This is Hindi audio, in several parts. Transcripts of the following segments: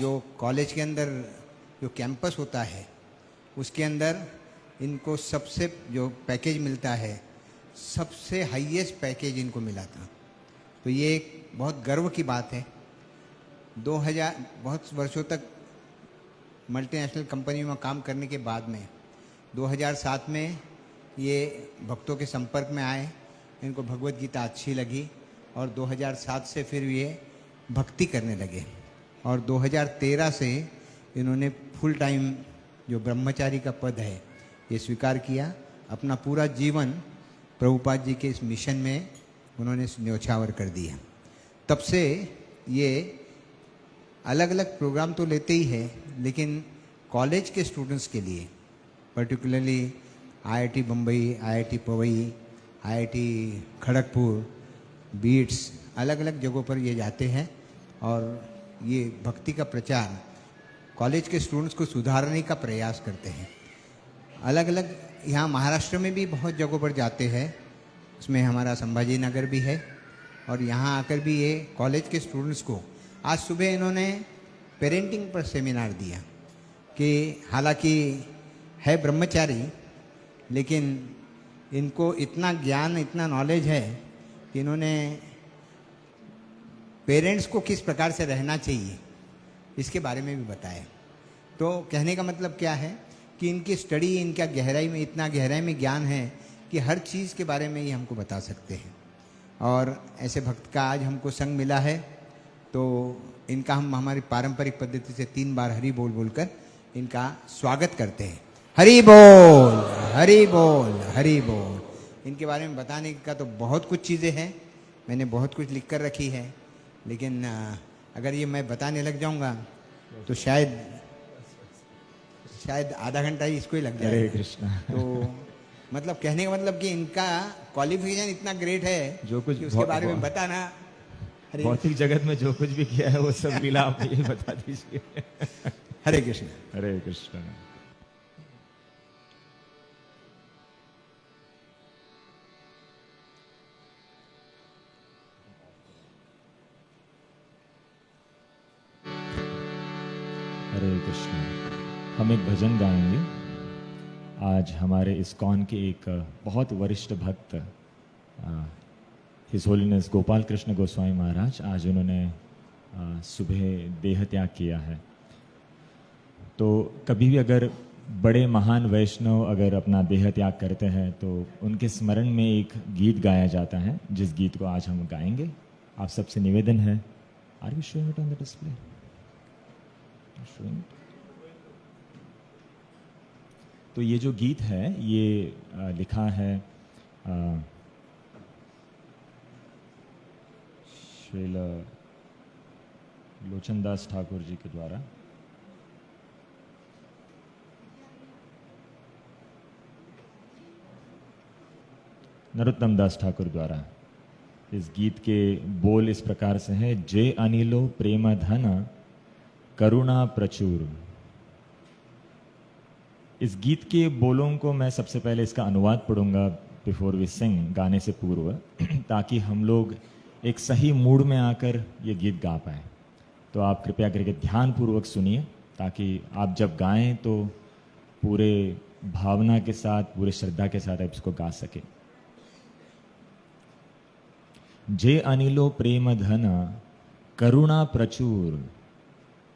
जो कॉलेज के अंदर जो कैंपस होता है उसके अंदर इनको सबसे जो पैकेज मिलता है, सबसे हाईएस्ट पैकेज इनको मिला था। तो ये एक बहुत गर्व की बात है। 2000 बहुत वर्षों तक मल्टीनेशनल कंपनी में काम करने के बाद में 2007 में ये भक्तों के संपर्क में आए, इनको भगवत गीता अच्छी लगी और 2007 से फिर ये भक्ति करने लगे और 2013 से इन्होंने फुल टाइम जो ब्रह्मचारी का पद है ये स्वीकार किया। अपना पूरा जीवन प्रभुपाद जी के इस मिशन में उन्होंने न्योछावर कर दिया। तब से ये अलग अलग प्रोग्राम तो लेते ही है, लेकिन कॉलेज के स्टूडेंट्स के लिए particularly IIT Bombay, IIT Powai, IIT Kharagpur, BITS, अलग अलग जगहों पर ये जाते हैं और ये भक्ति का प्रचार कॉलेज के स्टूडेंट्स को सुधारने का प्रयास करते हैं। अलग अलग यहाँ महाराष्ट्र में भी बहुत जगहों पर जाते हैं, उसमें हमारा संभाजी नगर भी है और यहाँ आकर भी ये कॉलेज के स्टूडेंट्स को, आज सुबह इन्होंने पेरेंटिंग पर सेमिनार दिया कि हालांकि है ब्रह्मचारी लेकिन इनको इतना ज्ञान, इतना नॉलेज है कि इन्होंने पेरेंट्स को किस प्रकार से रहना चाहिए इसके बारे में भी बताया। तो कहने का मतलब क्या है कि इनकी स्टडी, इनका गहराई में, इतना गहराई में ज्ञान है कि हर चीज़ के बारे में ये हमको बता सकते हैं। और ऐसे भक्त का आज हमको संग मिला है तो इनका हम हमारी पारंपरिक पद्धति से 3 बार हरि बोल बोलकर इनका स्वागत करते हैं। हरि बोल, हरि बोल, हरि बोल। इनके बारे में बताने का तो बहुत कुछ चीज़ें हैं, मैंने बहुत कुछ लिख कर रखी है, लेकिन अगर ये मैं बताने लग जाऊंगा तो शायद आधा घंटा ही इसको ही लग जाए। हरे कृष्णा। तो मतलब कहने का मतलब कि इनका क्वालिफिकेशन इतना ग्रेट है जो कुछ कि उसके बारे में बताना। भौतिक जगत में जो कुछ भी किया है वो सब लीला आप ये बता दीजिए। हरे कृष्ण। हरे कृष्ण। हरे कृष्ण। हम एक भजन गाएंगे। आज हमारे इस्कॉन के एक बहुत वरिष्ठ भक्त हिज होलीनेस गोपाल कृष्ण गोस्वामी महाराज, आज उन्होंने सुबह देह त्याग किया है। तो कभी भी अगर बड़े महान वैष्णव अगर अपना देह त्याग करते हैं तो उनके स्मरण में एक गीत गाया जाता है, जिस गीत को आज हम गाएंगे। आप सबसे निवेदन है, are you showing it on the display? तो ये जो गीत है ये लिखा है श्रील लोचनदास ठाकुर जी के द्वारा। नरोत्तम दास ठाकुर द्वारा। इस गीत के बोल इस प्रकार से हैं, जे अनिलो प्रेम धन करुणा प्रचुर। इस गीत के बोलों को मैं सबसे पहले इसका अनुवाद पढ़ूंगा बिफोर वी सिंग, गाने से पूर्व, ताकि हम लोग एक सही मूड में आकर ये गीत गा पाए। तो आप कृपया करके ध्यानपूर्वक सुनिए ताकि आप जब गाएं तो पूरे भावना के साथ, पूरे श्रद्धा के साथ आप इसको गा सके। जे अनिलो प्रेम धन करुणा प्रचुर,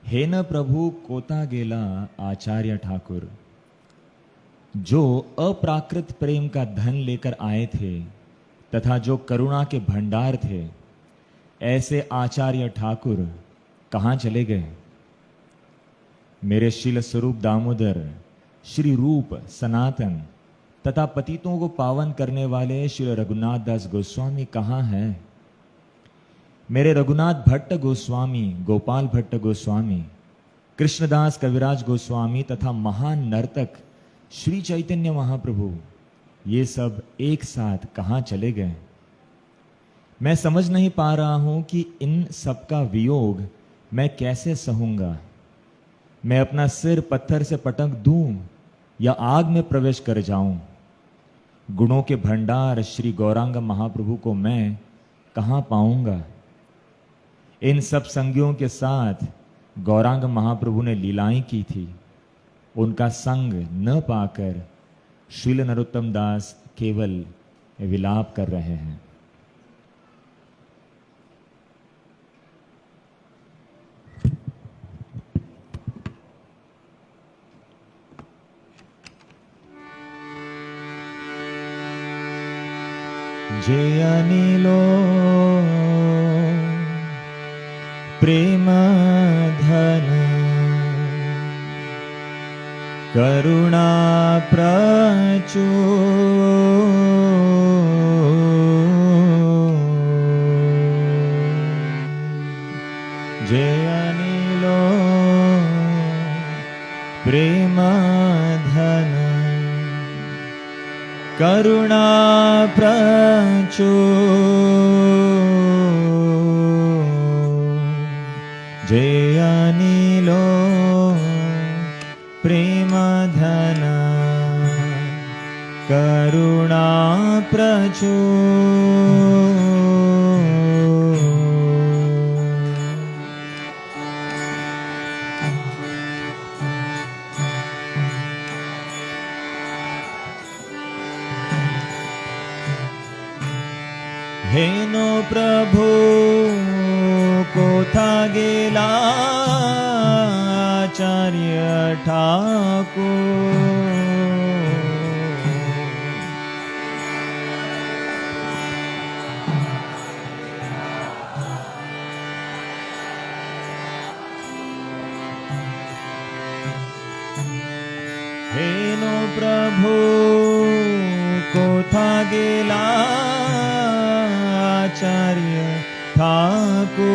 हे न प्रभु कोता गेला आचार्य ठाकुर। जो अप्राकृत प्रेम का धन लेकर आए थे तथा जो करुणा के भंडार थे, ऐसे आचार्य ठाकुर कहाँ चले गए? मेरे शील स्वरूप दामोदर, श्री रूप सनातन तथा पतितों को पावन करने वाले श्री रघुनाथ दास गोस्वामी कहाँ हैं? मेरे रघुनाथ भट्ट गोस्वामी, गोपाल भट्ट गोस्वामी, कृष्णदास कविराज गोस्वामी तथा महान नर्तक श्री चैतन्य महाप्रभु, ये सब एक साथ कहाँ चले गए? मैं समझ नहीं पा रहा हूं कि इन सब का वियोग मैं कैसे सहूंगा। मैं अपना सिर पत्थर से पटक दूं या आग में प्रवेश कर जाऊं। गुणों के भंडार श्री गौरांग महाप्रभु को मैं कहाँ पाऊंगा? इन सब संगियों के साथ गौरांग महाप्रभु ने लीलाएं की थी, उनका संग न पाकर श्रील नरोत्तम दास केवल विलाप कर रहे हैं। जे अनिलो प्रेम धन करुणा प्रचुर जे अनिलो प्रेम धन करुणा प्रचुर जे अनिलो प्रेम धन करुणा प्रचुर हेनो प्रभु कोथा गेला आचार्य ठाकुर हेनो प्रभु कोथा गेला आचार्य ठाकुर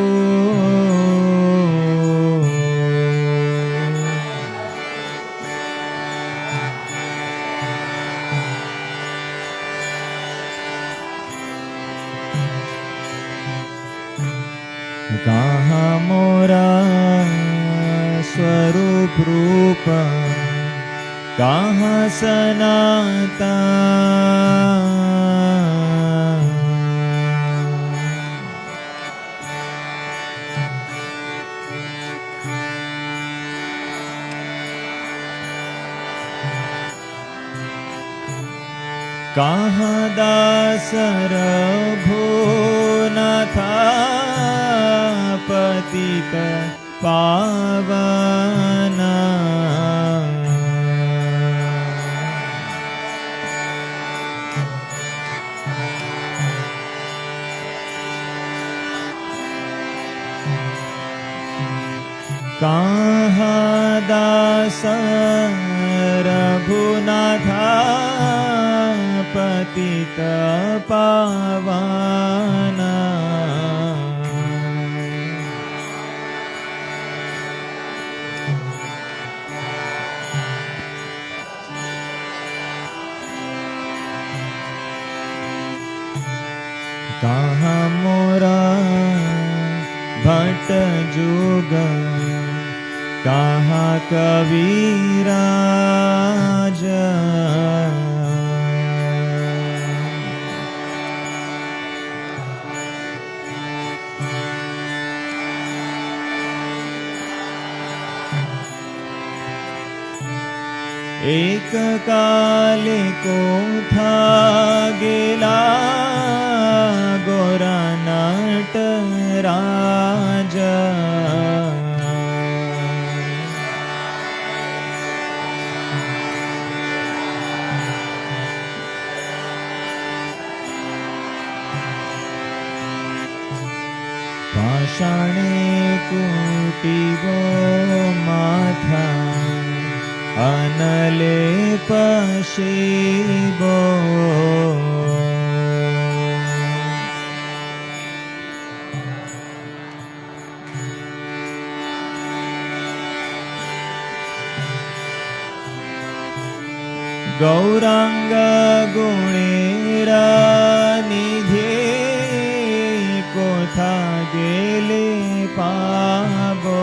कहाँ मोरा स्वरूप रूप कहाँ सनातन कहाँ दासर भुवनाथा पतित पावना कहाँ दासर भुवनाथा पतित पावना कहाँ मोरा भट्ट जुग कहाँ कविराज एक काले को था गेला गोरा नट राजा पाषाणे कुटिवो माथा अनले पशिबो गौरांग गुणेरा निधे कोथा गेले पाबो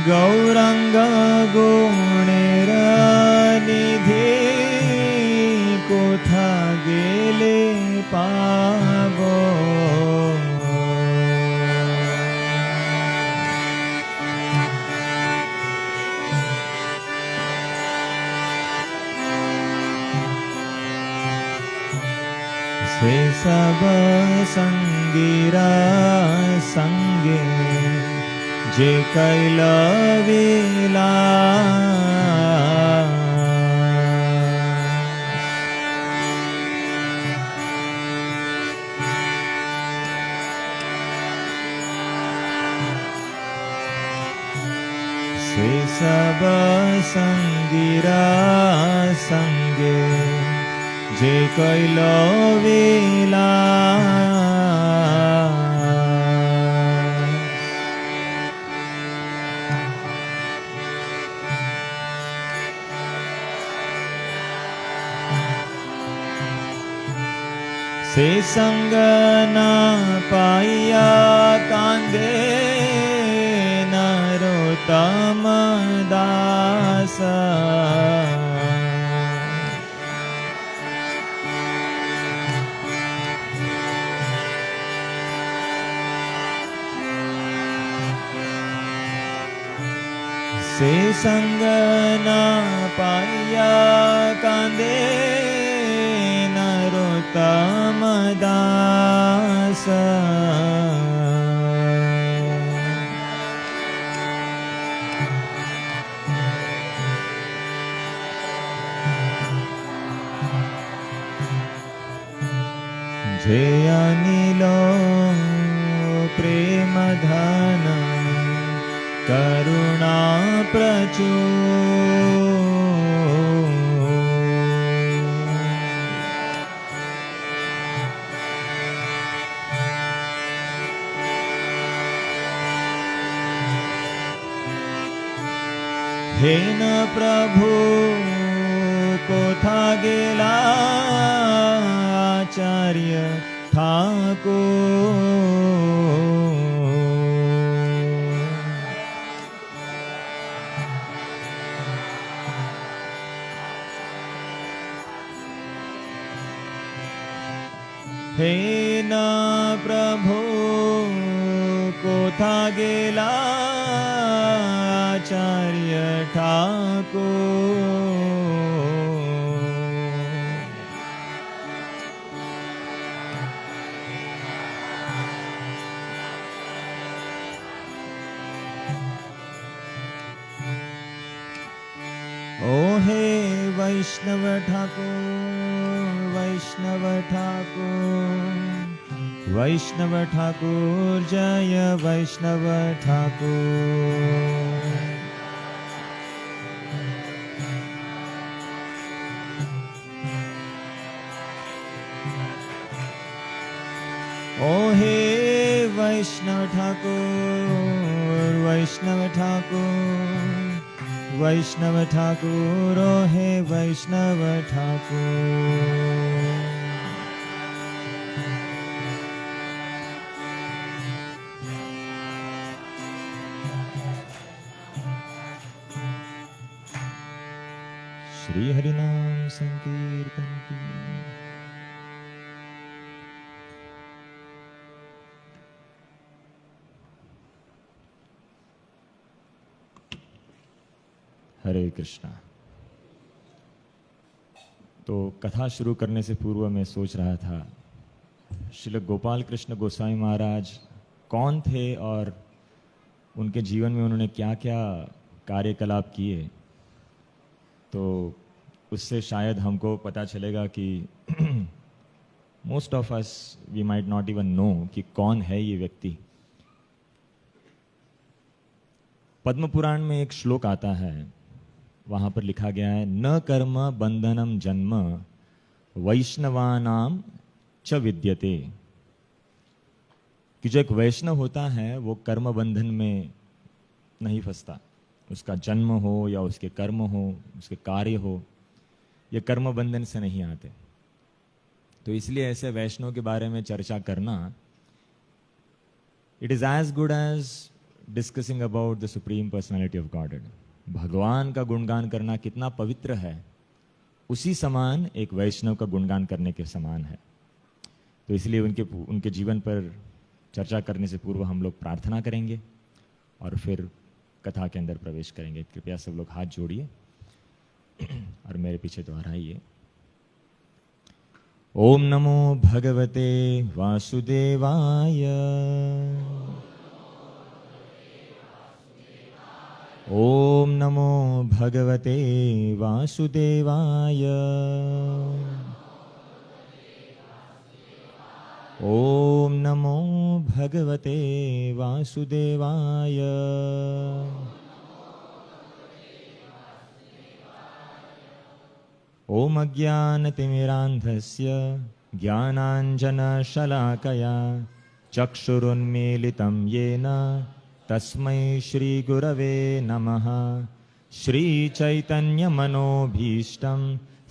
गौरांग गुणेरा पावो। से सब संगीरा संगे जे कैलविला। से सब संगीरा संगे जे कैलविला। से संग न पाइया कांदे नरोत्तम दास। से संग न पाइया कांदे नरोत्तम दास। जे अनिलो प्रेम धन करुणा प्रचुर। हे न प्रभु कोथा गेला आचार्य ठाकुर। हे न प्रभु कोथा गेला आचार्य ठाकुर। ओ हे वैष्णव ठाकुर वैष्णव ठाकुर वैष्णव ठाकुर जय वैष्णव ठाकुर। ओ हे वैष्णव ठाकुर वैष्णव ठाकुर वैष्णव ठाकुर। ओ हे वैष्णव ठाकुर। श्री हरिनाम संकीर्तन की। हरे कृष्णा। तो कथा शुरू करने से पूर्व मैं सोच रहा था श्रील गोपाल कृष्ण गोस्वामी महाराज कौन थे और उनके जीवन में उन्होंने क्या क्या कार्यकलाप किए, तो उससे शायद हमको पता चलेगा कि most of us we might not even know कि कौन है ये व्यक्ति। पद्म पुराण में एक श्लोक आता है, वहां पर लिखा गया है न कर्म बंधनम जन्म वैष्णवानाम च विद्यते, कि जो एक वैष्णव होता है वो कर्म बंधन में नहीं फंसता। उसका जन्म हो या उसके कर्म हो, उसके कार्य हो, ये कर्म बंधन से नहीं आते। तो इसलिए ऐसे वैष्णव के बारे में चर्चा करना it is as good as discussing about the supreme personality of Godhead. भगवान का गुणगान करना कितना पवित्र है, उसी समान एक वैष्णव का गुणगान करने के समान है। तो इसलिए उनके जीवन पर चर्चा करने से पूर्व हम लोग प्रार्थना करेंगे और फिर कथा के अंदर प्रवेश करेंगे। कृपया सब लोग हाथ जोड़िए और मेरे पीछे दोहराइए। ओम नमो भगवते वासुदेवाय। ओम नमो भगवते वासुदेवाय। ओम नमो भगवते वासुदेवाय। ओम अज्ञानतिमिरान्धस्य ज्ञानाञ्जनशलाकया चक्षुरुन्मीलितं येन तस्मै श्रीगुरवे नमः। श्रीचैतन्यमनोभीष्टं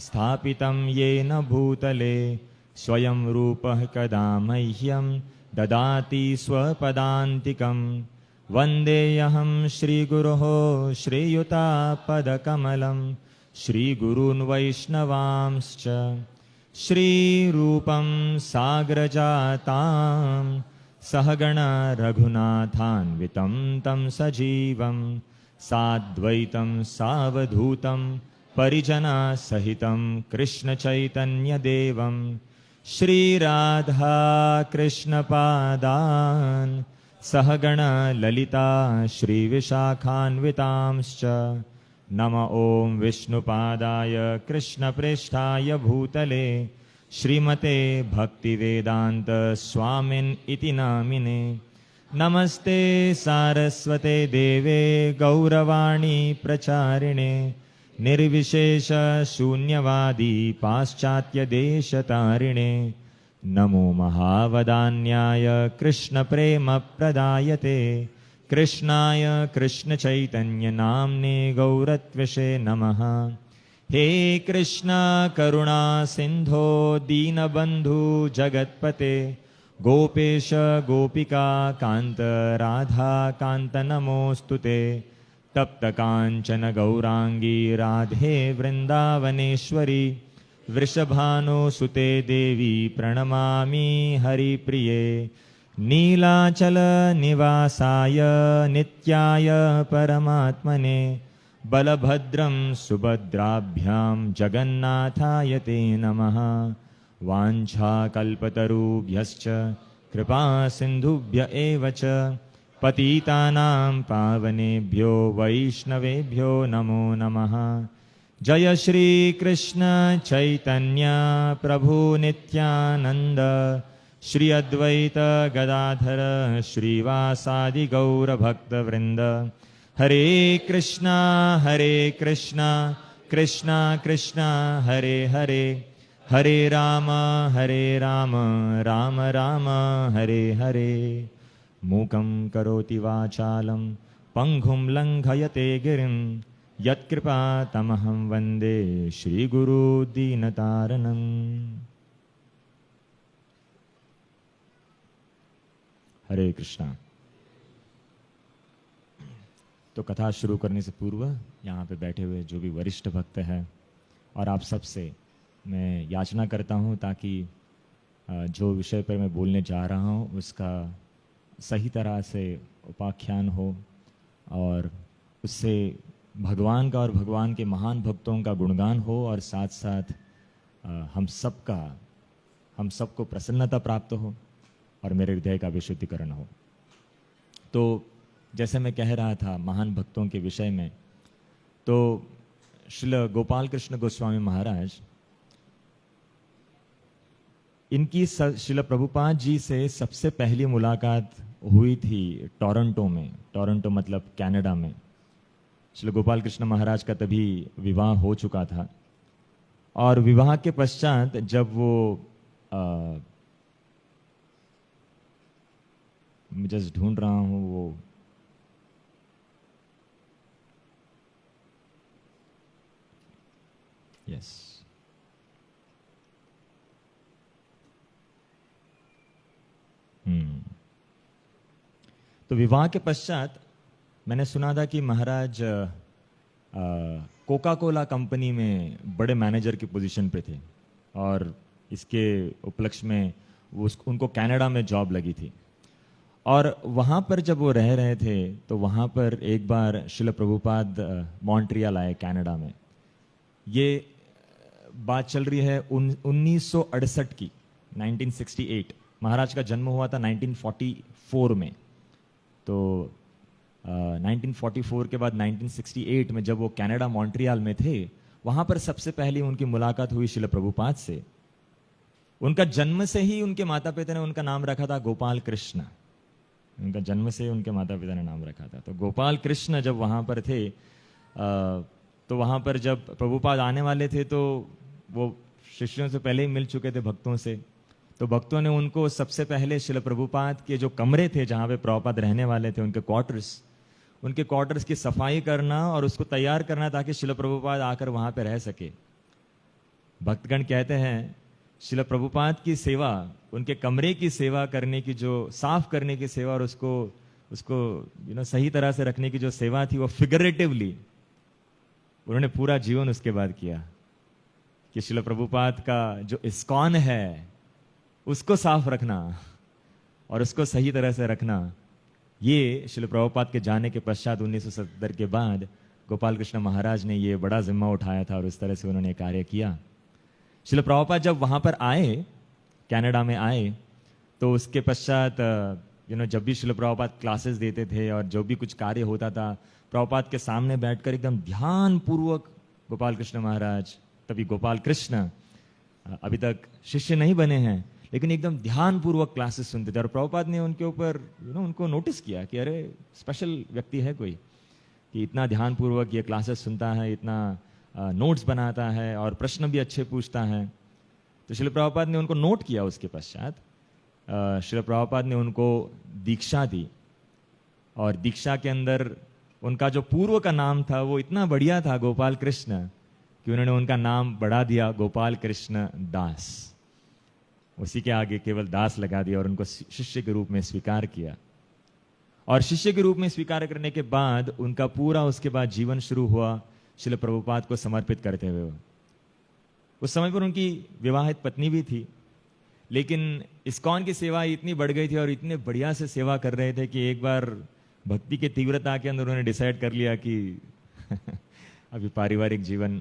स्थापितं येन भूतले स्वयं रूपः कदा मह्यं ददाति स्वपदान्तिकं। वन्देऽहं श्रीगुरोः श्रीयुतापदकमलं श्रीगुरून् वैष्णवांश्च श्रीरूपं साग्रजातां सहगण रघुनाथान्वितं तं सजीवं साद्वैतं सावधूतं परिजनसहितं कृष्णचैतन्यदेवं श्रीराधा कृष्णपादान् सहगण ललिता श्रीविशाखान्वितांश्च। नम ओं विष्णुपादाय कृष्णप्रेष्ठाय भूतले श्रीमते भक्तिवेदांत स्वामिन् इति नामिने। नमस्ते सारस्वते देवे गौरवाणी प्रचारिणे निर्विशेष शून्यवादी पाश्चात्यदेशतारिणे। नमो महावदान्याय कृष्णप्रेमप्रदायते कृष्णाय कृष्णचैतन्यनाम्ने गौरत्विषे नमः। हे कृष्ण करुणा सिन्धो दीनबन्धु जगत्पते गोपेश गोपिका कान्त राधा कान्त नमोऽस्तुते। तप्तकाञ्चन गौरांगी राधे वृन्दावनेश्वरी वृषभानुसुते देवी प्रणमामि हरिप्रिये। नीलाचल निवासाय नित्याय परमात्मने बलभद्रं सुभद्राभ्यां जगन्नाथाय ते नमः। वाञ्छाकल्पतरुभ्यश्च कृपा सिन्धुभ्य एव च पतितानां पावनेभ्यो वैष्णवेभ्यो नमो नमः। जय श्री कृष्ण चैतन्य प्रभु नित्यानंद श्री अद्वैत गदाधर श्रीवासादि गौर भक्त वृंद। हरे कृष्णा कृष्णा कृष्णा हरे हरे हरे राम राम राम हरे हरे। मूकं करोति वाचालं पंगुं लंघयते गिरिं यत्कृपातमहं वन्दे श्रीगुरु दीनतारणम्। हरे कृष्णा। तो कथा शुरू करने से पूर्व यहाँ पे बैठे हुए जो भी वरिष्ठ भक्त हैं और आप सबसे मैं याचना करता हूँ ताकि जो विषय पर मैं बोलने जा रहा हूँ उसका सही तरह से उपाख्यान हो और उससे भगवान का और भगवान के महान भक्तों का गुणगान हो और साथ साथ हम सबको प्रसन्नता प्राप्त हो और मेरे हृदय का विशुद्धिकरण हो। तो जैसे मैं कह रहा था महान भक्तों के विषय में, तो श्रील गोपाल कृष्ण गोस्वामी महाराज, इनकी श्रील प्रभुपाद जी से सबसे पहली मुलाकात हुई थी टोरंटो में। टोरंटो मतलब कनाडा में। श्रील गोपाल कृष्ण महाराज का तभी विवाह हो चुका था और विवाह के पश्चात जब वो मैं जस्ट ढूंढ रहा हूँ वो यस तो विवाह के पश्चात मैंने सुना था कि महाराज कोका कोला कंपनी में बड़े मैनेजर की पोजीशन पे थे और इसके उपलक्ष्य में उनको कनाडा में जॉब लगी थी। और वहाँ पर जब वो रह रहे थे तो वहाँ पर एक बार श्रील प्रभुपाद मॉन्ट्रियल आए कनाडा में। ये बात चल रही है 1968 की, 1968। महाराज का जन्म हुआ था 1944 में। तो 1944 के बाद 1968 में जब वो कनाडा मॉन्ट्रियल में थे, वहाँ पर सबसे पहली उनकी मुलाकात हुई श्रील प्रभुपाद से। उनका जन्म से ही उनके माता पिता ने उनका नाम रखा था गोपाल कृष्ण। उनका जन्म से उनके माता पिता ने नाम रखा था। तो गोपाल कृष्ण जब वहाँ पर थे तो वहाँ पर जब प्रभुपाद आने वाले थे तो वो शिष्यों से पहले ही मिल चुके थे भक्तों से। तो भक्तों ने उनको सबसे पहले श्रील प्रभुपाद के जो कमरे थे जहाँ पे प्रभुपाद रहने वाले थे, उनके क्वार्टर्स की सफाई करना और उसको तैयार करना ताकि श्रील प्रभुपाद आकर वहाँ पे रह सके। भक्तगण कहते हैं श्रील प्रभुपाद की सेवा, उनके कमरे की सेवा करने की, जो साफ करने की सेवा और उसको सही तरह से रखने की जो सेवा थी, वो फिगरेटिवली उन्होंने पूरा जीवन उसके बाद किया कि श्रील प्रभुपाद का जो इस्कॉन है उसको साफ रखना और उसको सही तरह से रखना। ये श्रील प्रभुपाद के जाने के पश्चात 1970 के बाद गोपाल कृष्ण महाराज ने ये बड़ा जिम्मा उठाया था और उस तरह से उन्होंने कार्य किया। श्रील प्रभुपाद जब वहां पर आए, कनाडा में आए, तो उसके पश्चात जब भी श्रील प्रभुपाद क्लासेस देते थे और जो भी कुछ कार्य होता था, प्रभुपाद के सामने बैठकर एकदम ध्यान पूर्वक गोपाल कृष्ण महाराज, तभी गोपाल कृष्ण अभी तक शिष्य नहीं बने हैं, लेकिन एकदम ध्यान पूर्वक क्लासेस सुनते थे। और प्रभुपाद ने उनके ऊपर उनको नोटिस किया कि अरे स्पेशल व्यक्ति है कोई, कि इतना ध्यान पूर्वक ये क्लासेस सुनता है, इतना नोट्स बनाता है और प्रश्न भी अच्छे पूछता है। तो श्रील प्रभुपाद ने उनको नोट किया। उसके पश्चात श्रील प्रभुपाद ने उनको दीक्षा दी और दीक्षा के अंदर उनका जो पूर्व का नाम था वो इतना बढ़िया था, गोपाल कृष्ण, कि उन्होंने उनका नाम बढ़ा दिया गोपाल कृष्ण दास। उसी के आगे केवल दास लगा दिया और उनको शिष्य के रूप में स्वीकार किया। और शिष्य के रूप में स्वीकार करने के बाद उनका पूरा उसके बाद जीवन शुरू हुआ श्रील प्रभुपाद को समर्पित करते हुए। उस समय पर उनकी विवाहित पत्नी भी थी, लेकिन इस्कॉन की सेवा इतनी बढ़ गई थी और इतने बढ़िया से सेवा कर रहे थे कि एक बार भक्ति के तीव्रता के अंदर उन्होंने डिसाइड कर लिया कि अभी पारिवारिक जीवन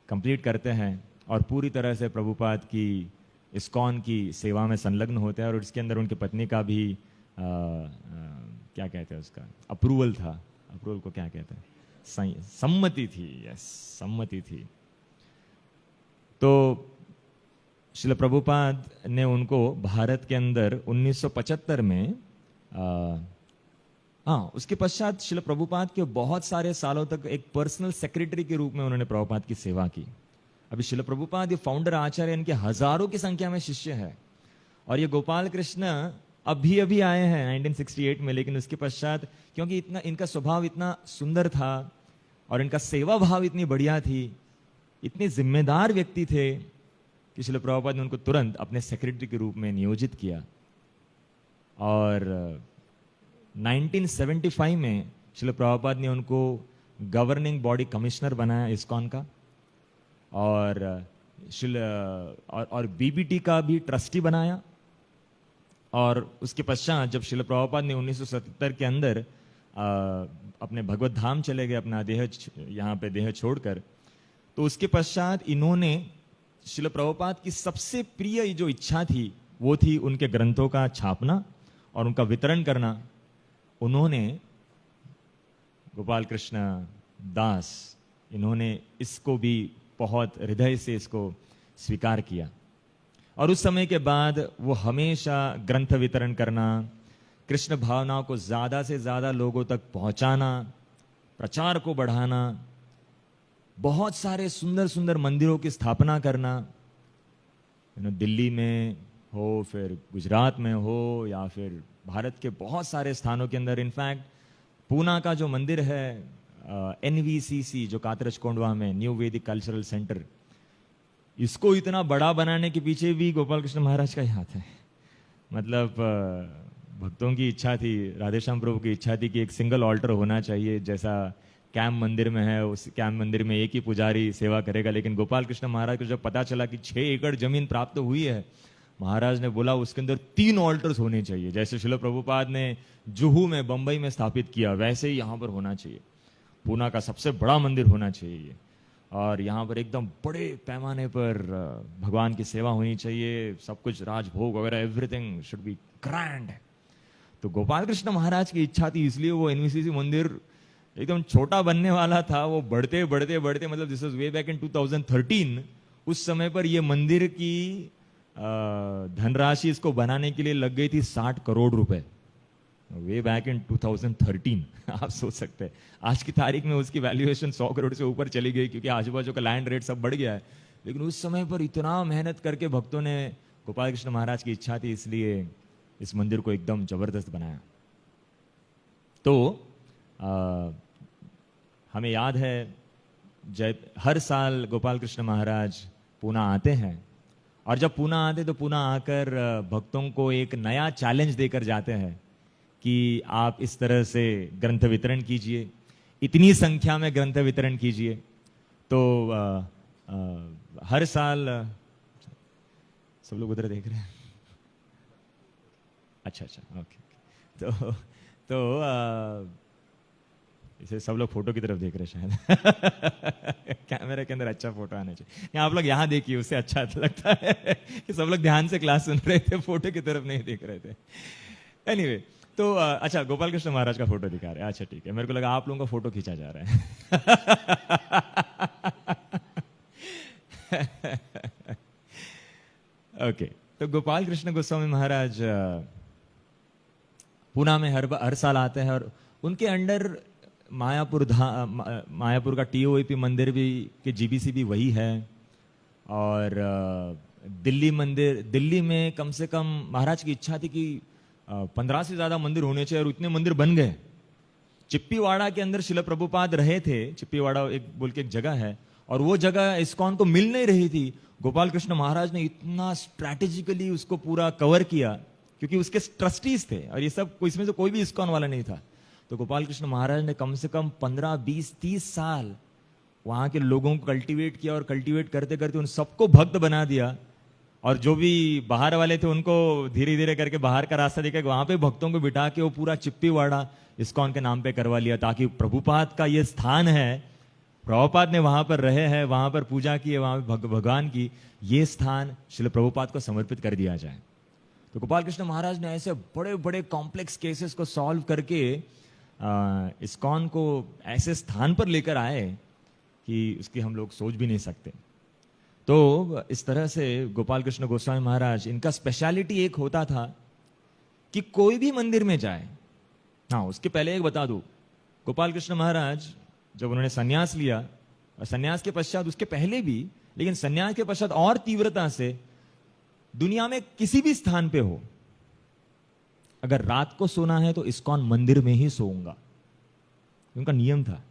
कंप्लीट करते हैं और पूरी तरह से प्रभुपाद की इस्कॉन की सेवा में संलग्न होते हैं। और उसके अंदर उनकी पत्नी का भी क्या कहते हैं उसका अप्रूवल था। अप्रूवल को क्या कहते हैं? सम्मति थी। यस, सम्मति थी। तो श्रील प्रभुपाद ने उनको भारत के अंदर 1975 में उसके पश्चात श्रील प्रभुपाद के बहुत सारे सालों तक एक पर्सनल सेक्रेटरी के रूप में उन्होंने प्रभुपाद की सेवा की। अभी श्रील प्रभुपाद ये फाउंडर आचार्य, इनके हजारों की संख्या में शिष्य है। और ये गोपाल कृष्ण अभी आए हैं 1968 में, लेकिन उसके पश्चात क्योंकि इतना इनका स्वभाव इतना सुंदर था और इनका सेवा भाव इतनी बढ़िया थी, इतने जिम्मेदार व्यक्ति थे कि श्रील प्रभुपाद ने उनको तुरंत अपने सेक्रेटरी के रूप में नियोजित किया। और 1975 में श्रील प्रभुपाद ने उनको गवर्निंग बॉडी कमिश्नर बनाया इस्कॉन का, और बीबीटी का भी ट्रस्टी बनाया। और उसके पश्चात जब श्रील प्रभुपाद ने 1977 के अंदर अपने भगवत धाम चले गए, अपना यहाँ पे देह छोड़कर, तो उसके पश्चात इन्होंने श्रील प्रभुपाद की सबसे प्रिय जो इच्छा थी वो थी उनके ग्रंथों का छापना और उनका वितरण करना। उन्होंने गोपाल कृष्ण दास, इन्होंने इसको भी बहुत हृदय से इसको स्वीकार किया। और उस समय के बाद वो हमेशा ग्रंथ वितरण करना, कृष्ण भावनाओं को ज्यादा से ज्यादा लोगों तक पहुंचाना, प्रचार को बढ़ाना, बहुत सारे सुंदर सुंदर मंदिरों की स्थापना करना, दिल्ली में हो, फिर गुजरात में हो, या फिर भारत के बहुत सारे स्थानों के अंदर। इनफैक्ट पूना का जो मंदिर है NVCC, जो कातरज कोंडवा में, न्यू वैदिक कल्चरल सेंटर, इसको इतना बड़ा बनाने के पीछे भी गोपाल कृष्ण महाराज का ही हाथ है। मतलब भक्तों की इच्छा थी, राधेश्याम प्रभु की इच्छा थी कि एक सिंगल ऑल्टर होना चाहिए, जैसा कैंप मंदिर में है। उस कैंप मंदिर में एक ही पुजारी सेवा करेगा। लेकिन गोपाल कृष्ण महाराज को जब पता चला कि 6 एकड़ जमीन प्राप्त हुई है, महाराज ने बोला उसके अंदर 3 ऑल्टर्स होने चाहिए, जैसे शिल प्रभुपाद ने जुहू में, बंबई में स्थापित किया, वैसे ही यहाँ पर होना चाहिए। पूना का सबसे बड़ा मंदिर होना चाहिए और यहाँ पर एकदम बड़े पैमाने पर भगवान की सेवा होनी चाहिए, सब कुछ राजभोग वगैरह, एवरीथिंग शुड बी ग्रैंड। तो गोपाल कृष्ण महाराज की इच्छा थी, इसलिए वो एनवीसीसी मंदिर एकदम छोटा बनने वाला था। वो बढ़ते बढ़ते बढ़ते, मतलब this was way back in 2013, उस समय पर ये मंदिर की धनराशि इसको बनाने के लिए लग गई थी 60 करोड़ रुपए, वे बैक इन 2013। आप सोच सकते हैं आज की तारीख में उसकी वैल्यूएशन 100 करोड़ से ऊपर चली गई, क्योंकि आजू बाजू का लैंड रेट सब बढ़ गया है। लेकिन उस समय पर इतना मेहनत करके भक्तों ने, गोपाल कृष्ण महाराज की इच्छा थी, इसलिए इस मंदिर को एकदम जबरदस्त बनाया। तो हमें याद है हर साल गोपाल कृष्ण महाराज पूना आते हैं, और जब पूना आते तो पूना आकर भक्तों को एक नया चैलेंज देकर जाते हैं कि आप इस तरह से ग्रंथ वितरण कीजिए, इतनी संख्या में ग्रंथ वितरण कीजिए। तो हर साल सब लोग उधर देख रहे हैं, अच्छा ओके। तो इसे सब लोग फोटो की तरफ देख रहे हैं शायद। कैमरे के अंदर अच्छा फोटो आना चाहिए। आप लोग यहाँ देखिए, उससे अच्छा लगता है कि सब लोग ध्यान से क्लास सुन रहे थे, फोटो की तरफ नहीं देख रहे थे। एनीवे, तो अच्छा, गोपाल कृष्ण महाराज का फोटो दिखा रहे हैं, अच्छा ठीक है। मेरे को लगा आप लोगों का फोटो खींचा जा रहा है। ओके, तो गोपाल कृष्ण गोस्वामी महाराज पूना में हर साल आते हैं, और उनके अंडर मायापुर का टीओपी मंदिर भी के जीबीसी भी वही है। और दिल्ली में कम से कम महाराज की इच्छा थी कि 15 से ज्यादा मंदिर होने चाहिए, और उतने मंदिर बन गए। चिप्पीवाड़ा के अंदर शिल प्रभुपाद रहे थे, चिप्पीवाड़ा एक बोल के एक जगह है, और वो जगह इस्कॉन को मिल नहीं रही थी। गोपाल कृष्ण महाराज ने इतना स्ट्रैटेजिकली उसको पूरा कवर किया, क्योंकि उसके ट्रस्टीज थे, और ये सब इसमें से कोई भी इस्कॉन वाला नहीं था। तो गोपाल कृष्ण महाराज ने कम से कम 15, 20, 30 साल वहां के लोगों को कल्टीवेट किया, और कल्टीवेट करते करते उन सबको भक्त बना दिया। और जो भी बाहर वाले थे उनको धीरे धीरे करके बाहर का रास्ता देकर वहां पे भक्तों को बिठा के वो पूरा चिप्पीवाड़ा इस्कॉन के नाम पे करवा लिया, ताकि प्रभुपाद का ये स्थान है, प्रभुपाद ने वहां पर रहे हैं, वहां पर पूजा की है, वहां पर भगवान की, ये स्थान श्रील प्रभुपाद को समर्पित कर दिया जाए। तो गोपाल कृष्ण महाराज ने ऐसे बड़े बड़े कॉम्प्लेक्स केसेस को सॉल्व करके इस्कॉन को ऐसे स्थान पर लेकर आए कि उसकी हम लोग सोच भी नहीं सकते। तो इस तरह से गोपाल कृष्ण गोस्वामी महाराज, इनका स्पेशलिटी एक होता था कि कोई भी मंदिर में जाए। हाँ, उसके पहले एक बता दूं, गोपाल कृष्ण महाराज जब उन्होंने संन्यास लिया, और संन्यास के पश्चात, उसके पहले भी, लेकिन संन्यास के पश्चात और तीव्रता से, दुनिया में किसी भी स्थान पे हो, अगर रात को सोना है तो इस्कॉन मंदिर में ही सोऊंगा, उनका नियम था।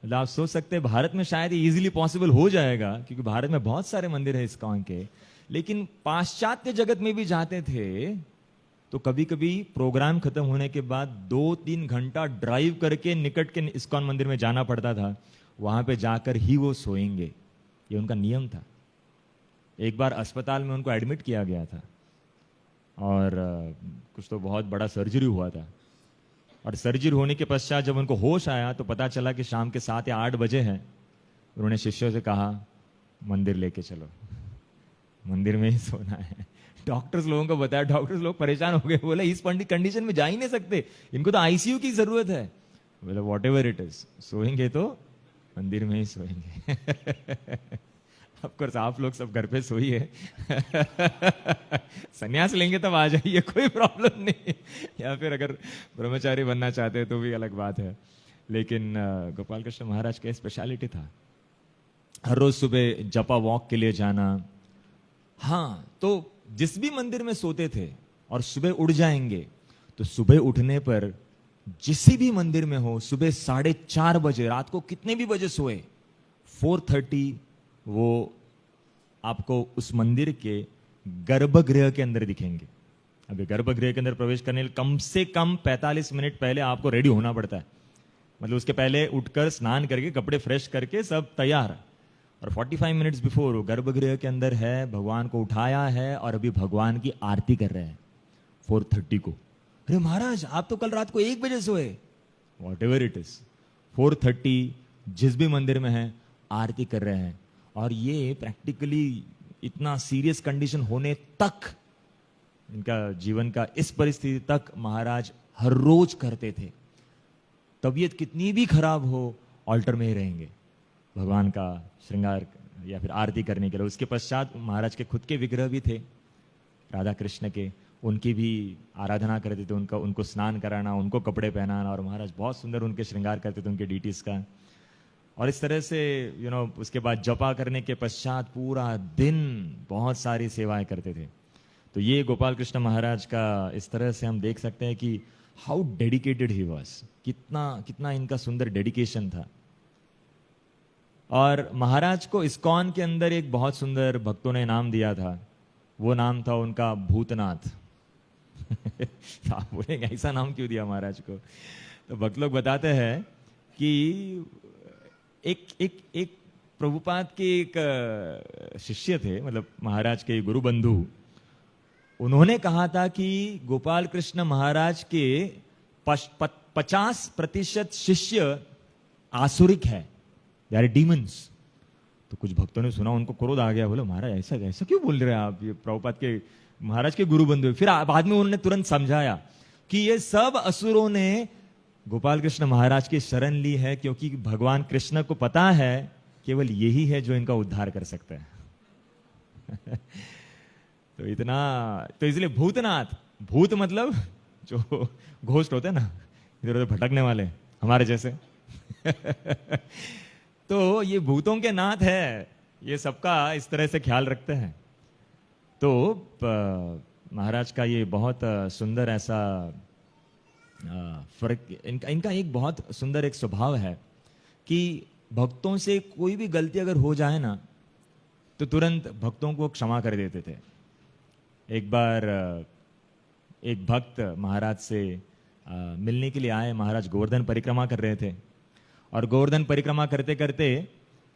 मतलब आप सोच सकते हैं भारत में शायद इजीली पॉसिबल हो जाएगा, क्योंकि भारत में बहुत सारे मंदिर है इस्कॉन के, लेकिन पाश्चात्य जगत में भी जाते थे तो कभी कभी प्रोग्राम खत्म होने के बाद 2-3 घंटा ड्राइव करके निकट के इस्कॉन मंदिर में जाना पड़ता था, वहां पे जाकर ही वो सोएंगे, ये उनका नियम था। एक बार अस्पताल में उनको एडमिट किया गया था, और कुछ तो बहुत बड़ा सर्जरी हुआ था, और सर्जरी होने के पश्चात जब उनको होश आया तो पता चला कि शाम के 7 या 8 बजे हैं। उन्होंने शिष्यों से कहा, मंदिर लेके चलो, मंदिर में ही सोना है। डॉक्टर्स लोगों को बताया, डॉक्टर्स लोग परेशान हो गए, बोले इस कंडीशन में जा ही नहीं सकते, इनको तो आईसीयू की जरूरत है। बोले व्हाटएवर इट इज, सोएंगे तो मंदिर में ही सोएंगे। ऑफ कोर्स आप लोग सब घर पे सोइए, संन्यास लेंगे तब आ जाइए, कोई प्रॉब्लम नहीं, या फिर अगर ब्रह्मचारी बनना चाहते हैं तो भी अलग बात है। लेकिन गोपाल कृष्ण महाराज का स्पेशलिटी था हर रोज सुबह जपा वॉक के लिए जाना। हाँ, तो जिस भी मंदिर में सोते थे और सुबह उठ जाएंगे, तो सुबह उठने पर जिस भी मंदिर में हो, सुबह 4:30 बजे, रात को कितने भी बजे सोए, 4:30 वो आपको उस मंदिर के गर्भगृह के अंदर दिखेंगे। अभी गर्भगृह के अंदर प्रवेश करने के लिए कम से कम 45 मिनट पहले आपको रेडी होना पड़ता है। मतलब उसके पहले उठकर स्नान करके, कपड़े फ्रेश करके सब तैयार, और 45 मिनट्स बिफोर वो गर्भगृह के अंदर है, भगवान को उठाया है और अभी भगवान की आरती कर रहे हैं 4:30 को। अरे महाराज आप तो कल रात को 1 बजे सोए। वॉट एवर इट इज, 4:30 जिस भी मंदिर में है आरती कर रहे हैं। और ये प्रैक्टिकली इतना सीरियस कंडीशन होने तक, इनका जीवन का इस परिस्थिति तक महाराज हर रोज करते थे। तबीयत कितनी भी खराब हो ऑल्टर में ही रहेंगे भगवान का श्रृंगार या फिर आरती करने के लिए। उसके पश्चात महाराज के खुद के विग्रह भी थे राधा कृष्ण के, उनकी भी आराधना करते थे, उनको स्नान कराना, उनको कपड़े पहनाना, और महाराज बहुत सुंदर उनके श्रृंगार करते थे उनके डीटीज का। और इस तरह से उसके बाद जपा करने के पश्चात पूरा दिन बहुत सारी सेवाएं करते थे। तो ये गोपाल कृष्ण महाराज का इस तरह से हम देख सकते हैं कि हाउ डेडिकेटेड ही वाज, कितना इनका सुंदर डेडिकेशन था। और महाराज को इस्कॉन के अंदर एक बहुत सुंदर भक्तों ने नाम दिया था, वो नाम था उनका भूतनाथ। आप बोलेंगे ऐसा नाम क्यों दिया महाराज को? तो भक्त लोग बताते हैं कि एक प्रभुपाद के एक शिष्य थे, मतलब महाराज के गुरु बंधु, उन्होंने कहा था कि गोपाल कृष्ण महाराज के 50% शिष्य आसुरिक है, दे आर डीमंस। तो कुछ भक्तों ने सुना, उनको क्रोध आ गया, बोले महाराज ऐसा ऐसा क्यों बोल रहे हैं आप, ये प्रभुपाद के महाराज के गुरु बंधु। फिर बाद में उन्होंने तुरंत समझाया कि ये सब असुरों ने गोपाल कृष्ण महाराज की शरण ली है, क्योंकि भगवान कृष्ण को पता है केवल यही है जो इनका उद्धार कर सकता है। तो इसलिए भूतनाथ, भूत मतलब जो घोस्ट होते हैं ना, इधर उधर भटकने वाले हमारे जैसे। तो ये भूतों के नाथ है, ये सबका इस तरह से ख्याल रखते हैं। तो महाराज का ये बहुत सुंदर ऐसा फर्क, इनका एक बहुत सुंदर एक स्वभाव है कि भक्तों से कोई भी गलती अगर हो जाए ना, तो तुरंत भक्तों को क्षमा कर देते थे। एक बार एक भक्त महाराज से मिलने के लिए आए। महाराज गोवर्धन परिक्रमा कर रहे थे, और गोवर्धन परिक्रमा करते करते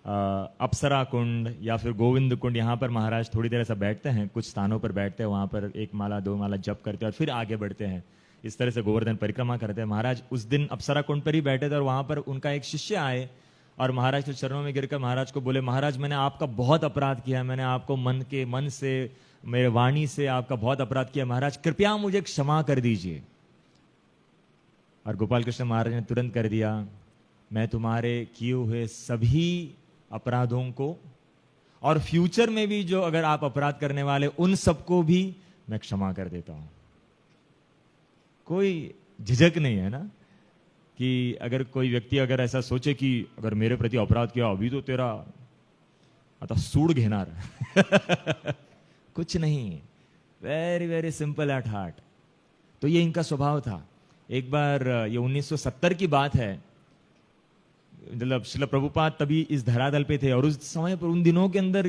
अप्सरा कुंड या फिर गोविंद कुंड, यहाँ पर महाराज थोड़ी देर ऐसा बैठते हैं, कुछ स्थानों पर बैठते हैं, वहाँ पर 1 माला 2 माला जप करते हैं और फिर आगे बढ़ते हैं। इस तरह से गोवर्धन परिक्रमा करते हैं। महाराज उस दिन अप्सरा कुंड पर ही बैठे थे, और वहाँ पर उनका एक शिष्य आए और महाराज के चरणों में गिरकर महाराज को बोले, महाराज मैंने आपका बहुत अपराध किया, मैंने आपको मन से, मेरे वाणी से आपका बहुत अपराध किया, महाराज कृपया मुझे क्षमा कर दीजिए। और गोपाल कृष्ण महाराज ने तुरंत कर दिया, मैं तुम्हारे किए हुए सभी अपराधों को और फ्यूचर में भी जो अगर आप अपराध करने वाले उन सबको भी मैं क्षमा कर देता हूं। कोई झिझक नहीं है ना, कि अगर कोई व्यक्ति अगर ऐसा सोचे कि अगर मेरे प्रति अपराध किया अभी तो तेरा आता सूड घेणार। कुछ नहीं, very very simple at heart. तो ये इनका स्वभाव था। एक बार ये 1970 की बात है, मतलब श्रील प्रभुपाद तभी इस धरातल पे थे, और उस समय पर उन दिनों के अंदर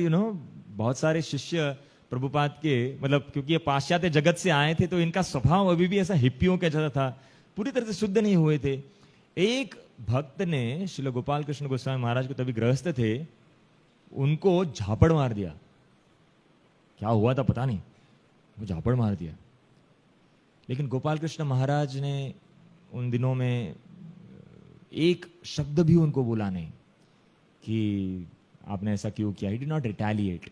बहुत सारे शिष्य प्रभुपाद के, मतलब क्योंकि ये पाश्चात्य जगत से आए थे, तो इनका स्वभाव अभी भी ऐसा हिप्पियों के जैसा था, पूरी तरह से शुद्ध नहीं हुए थे। एक भक्त ने श्रील गोपाल कृष्ण गोस्वामी महाराज को, तभी गृहस्थ थे, उनको झापड़ मार दिया। क्या हुआ था पता नहीं, वो झापड़ मार दिया। लेकिन गोपाल कृष्ण महाराज ने उन दिनों में एक शब्द भी उनको बोला नहीं कि आपने ऐसा क्यों किया। ही डिड नॉट रिटेलिएट,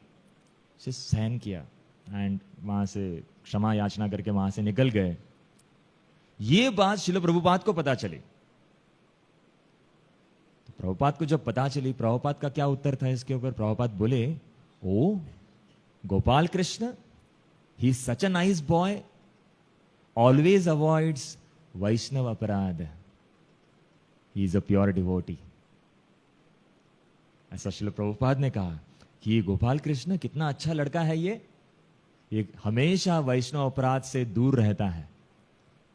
से सहन किया एंड वहां से क्षमा याचना करके वहां से निकल गए। ये बात श्रील प्रभुपाद को पता चली। तो प्रभुपाद को जब पता चली, प्रभुपाद का क्या उत्तर था इसके ऊपर? प्रभुपाद बोले, oh Gopal Krishna, he is such a nice boy, always avoids Vaishnava अपराध, he is a pure devotee. ऐसा श्रील प्रभुपाद ने कहा कि ये गोपाल कृष्ण कितना अच्छा लड़का है, ये हमेशा वैष्णव अपराध से दूर रहता है,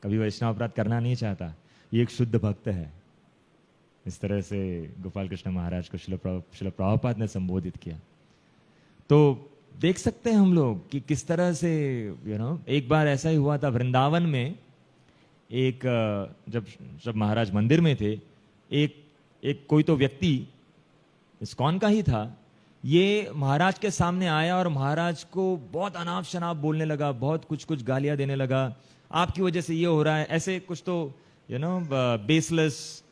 कभी वैष्णव अपराध करना नहीं चाहता, ये एक शुद्ध भक्त है। इस तरह से गोपाल कृष्ण महाराज को श्रील प्रभुपाद ने संबोधित किया। तो देख सकते हैं हम लोग कि किस तरह से एक बार ऐसा ही हुआ था वृंदावन में। एक जब महाराज मंदिर में थे, एक कोई तो व्यक्ति इस्कॉन का ही था, ये महाराज के सामने आया और महाराज को बहुत अनाप शनाप बोलने लगा, बहुत कुछ कुछ गालियां देने लगा, आपकी वजह से ये हो रहा है, ऐसे कुछ तो बेसलेस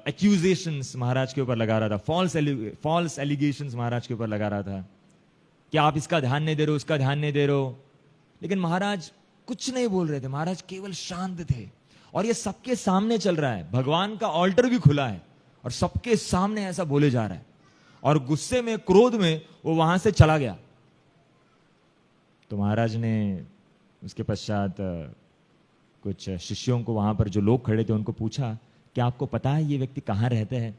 एक्यूजेशंस महाराज के ऊपर लगा रहा था, फॉल्स एलिगेशंस महाराज के ऊपर लगा रहा था कि आप इसका ध्यान नहीं दे रहे हो, उसका ध्यान नहीं दे रहे हो। लेकिन महाराज कुछ नहीं बोल रहे थे, महाराज केवल शांत थे। और ये सबके सामने चल रहा है, भगवान का ऑल्टर भी खुला है और सबके सामने ऐसा बोले जा रहा है, और गुस्से में, क्रोध में वो वहां से चला गया। तो महाराज ने उसके पश्चात कुछ शिष्यों को, वहां पर जो लोग खड़े थे उनको पूछा कि आपको पता है ये व्यक्ति कहाँ रहते हैं?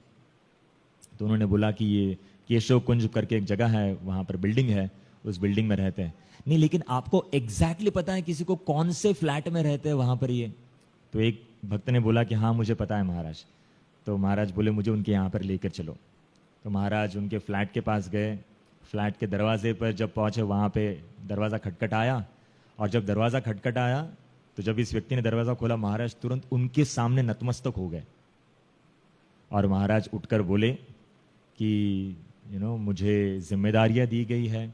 तो उन्होंने बोला कि ये केशव कुंज करके एक जगह है, वहां पर बिल्डिंग है, उस बिल्डिंग में रहते हैं। नहीं, लेकिन आपको एग्जैक्टली पता है किसी को कौन से फ्लैट में रहते हैं वहां पर ये? तो एक भक्त ने बोला कि हाँ मुझे पता है महाराज। तो महाराज बोले मुझे उनके यहाँ पर लेकर चलो। तो महाराज उनके फ्लैट के पास गए। फ्लैट के दरवाजे पर जब पहुंचे, वहां पे दरवाजा खटखटाया, और जब दरवाजा खटखटाया तो जब इस व्यक्ति ने दरवाजा खोला, महाराज तुरंत उनके सामने नतमस्तक हो गए। और महाराज उठकर बोले कि मुझे जिम्मेदारियां दी गई है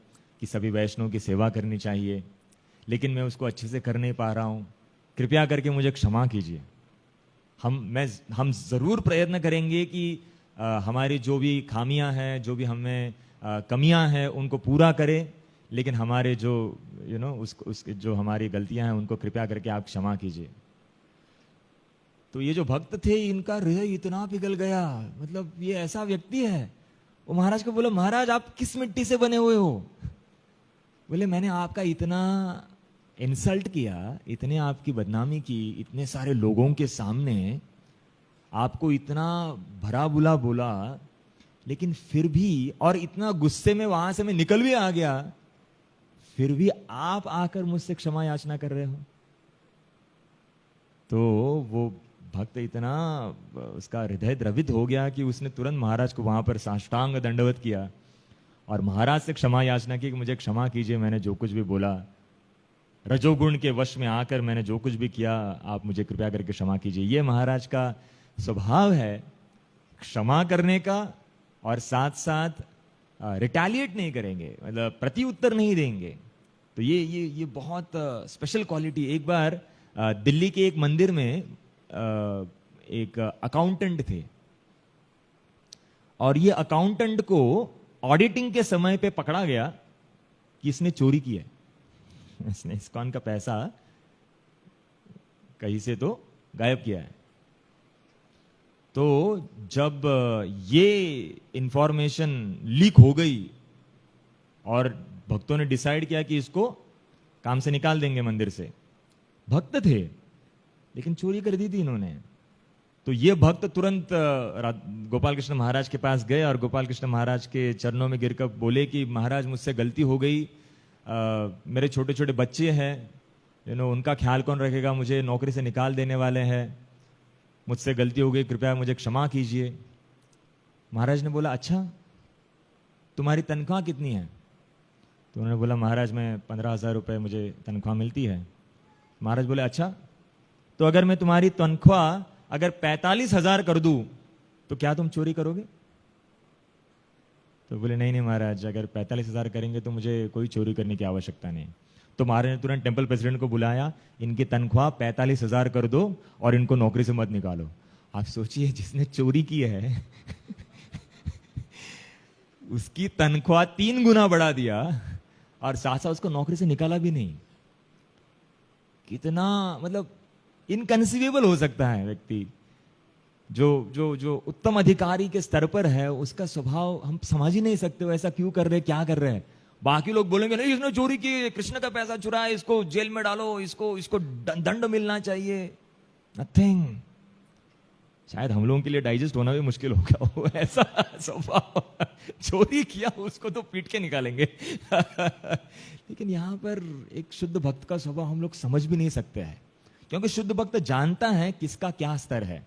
कि सभी वैष्णव की सेवा करनी चाहिए, लेकिन मैं उसको अच्छे से कर नहीं पा रहा हूं, कृपया करके मुझे क्षमा कीजिए। हम जरूर प्रयत्न करेंगे कि हमारी जो भी खामियां हैं, जो भी हमें कमियां हैं, उनको पूरा करें, लेकिन हमारे जो जो हमारी गलतियां हैं उनको कृपया करके आप क्षमा कीजिए। तो ये जो भक्त थे, इनका हृदय इतना पिघल गया, मतलब ये ऐसा व्यक्ति है। वो महाराज को बोला, महाराज आप किस मिट्टी से बने हुए हो? बोले मैंने आपका इतना इंसल्ट किया, इतने आपकी बदनामी की, इतने सारे लोगों के सामने आपको इतना भरा बुला बोला, लेकिन फिर भी, और इतना गुस्से में वहां से मैं निकल भी आ गया, फिर भी आप आकर मुझसे क्षमा याचना कर रहे हो। तो वो भक्त इतना, उसका हृदय द्रवित हो गया कि उसने तुरंत महाराज को वहां पर साष्टांग दंडवत किया और महाराज से क्षमा याचना की कि मुझे क्षमा कीजिए, मैंने जो कुछ भी बोला, रजोगुण के वश में आकर मैंने जो कुछ भी किया, आप मुझे कृपया करके क्षमा कीजिए। ये महाराज का स्वभाव है, क्षमा करने का, और साथ साथ रिटेलिएट नहीं करेंगे, मतलब प्रति उत्तर नहीं देंगे। तो ये बहुत स्पेशल क्वालिटी। एक बार दिल्ली के एक मंदिर में एक अकाउंटेंट थे, और ये अकाउंटेंट को ऑडिटिंग के समय पे पकड़ा गया कि इसने चोरी की है, इसने इस्कॉन का पैसा कहीं से तो गायब किया है। तो जब ये इंफॉर्मेशन लीक हो गई और भक्तों ने डिसाइड किया कि इसको काम से निकाल देंगे मंदिर से, भक्त थे लेकिन चोरी कर दी थी इन्होंने। तो ये भक्त तुरंत गोपाल कृष्ण महाराज के पास गए और गोपाल कृष्ण महाराज के चरणों में गिरकर बोले कि महाराज मुझसे गलती हो गई, मेरे छोटे छोटे बच्चे हैं, उनका ख्याल कौन रखेगा, मुझे नौकरी से निकाल देने वाले हैं, मुझसे गलती हो गई, कृपया मुझे क्षमा कीजिए। महाराज ने बोला अच्छा तुम्हारी तनख्वाह कितनी है? तो उन्होंने बोला महाराज मैं 15,000 रुपये मुझे तनख्वाह मिलती है। महाराज बोले अच्छा तो अगर मैं तुम्हारी तनख्वाह अगर 45,000 कर दूं तो क्या तुम चोरी करोगे? तो बोले नहीं महाराज, अगर 45,000 करेंगे तो मुझे कोई चोरी करने की आवश्यकता नहीं। तो महाराज ने तुरंत टेम्पल प्रेसिडेंट को बुलाया, इनकी तनख्वाह 45,000 कर दो और इनको नौकरी से मत निकालो। आप सोचिए जिसने चोरी की है उसकी तनख्वाह 3 गुना बढ़ा दिया और साथ साथ उसको नौकरी से निकाला भी नहीं। कितना मतलब इनकंसीवेबल हो सकता है व्यक्ति। जो उत्तम अधिकारी के स्तर पर है उसका स्वभाव हम समझ ही नहीं सकते, वो ऐसा क्यों कर रहे, क्या कर रहे हैं। बाकी लोग बोलेंगे नहीं इसने चोरी की, कृष्ण का पैसा चुराया, इसको जेल में डालो, इसको दंड मिलना चाहिए। नथिंग। शायद हम लोगों के लिए डाइजेस्ट होना भी मुश्किल होगा वो ऐसा स्वभाव। चोरी किया उसको तो पीट के निकालेंगे लेकिन यहां पर एक शुद्ध भक्त का स्वभाव हम लोग समझ भी नहीं सकते हैं, क्योंकि शुद्ध भक्त जानता है किसका क्या स्तर है,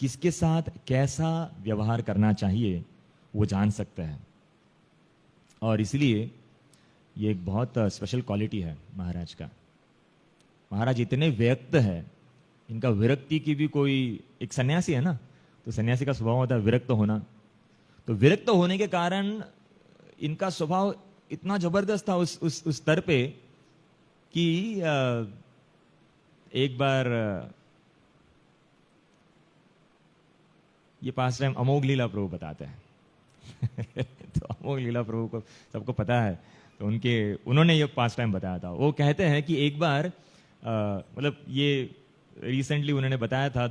किसके साथ कैसा व्यवहार करना चाहिए, वो जान सकता है। और इसलिए ये एक बहुत स्पेशल क्वालिटी है महाराज का। महाराज इतने व्यक्त है, इनका विरक्ति की भी कोई, एक सन्यासी है ना, तो सन्यासी का स्वभाव होता है विरक्त होना। तो विरक्त होने के कारण इनका स्वभाव इतना जबरदस्त था उस स्तर पे कि एक बार ये पास टाइम अमोघ लीला प्रभु बताते हैं तो अमोघ लीला प्रभु को सबको पता है, तो उन्होंने ये पास टाइम बताया था। वो कहते हैं कि एक बार मतलब ये रिसेंटली उन्होंने बताया था,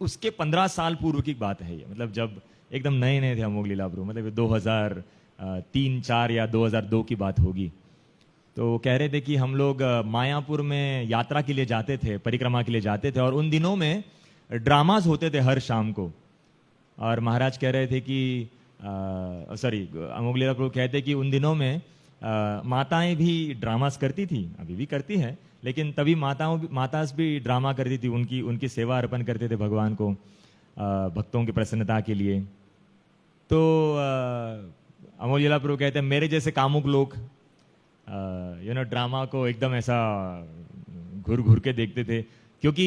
उसके 15 साल पूर्व की बात है ये, मतलब जब एकदम नए नए थे अमोघ लीला प्रभु, मतलब 2003-4 या 2002 की बात होगी। तो कह रहे थे कि हम लोग मायापुर में यात्रा के लिए जाते थे, परिक्रमा के लिए जाते थे, और उन दिनों में ड्रामास होते थे हर शाम को। और महाराज कह रहे थे कि अमोघ लीला प्रभु कहते कि उन दिनों में माताएं भी ड्रामास करती थी, अभी भी करती है, लेकिन तभी मातास भी ड्रामा करती थी, उनकी सेवा अर्पण करते थे भगवान को, भक्तों की प्रसन्नता के लिए। तो अमोघ लीला प्रभु कहते हैं मेरे जैसे कामुक लोग ड्रामा को एकदम ऐसा घूर घूर के देखते थे, क्योंकि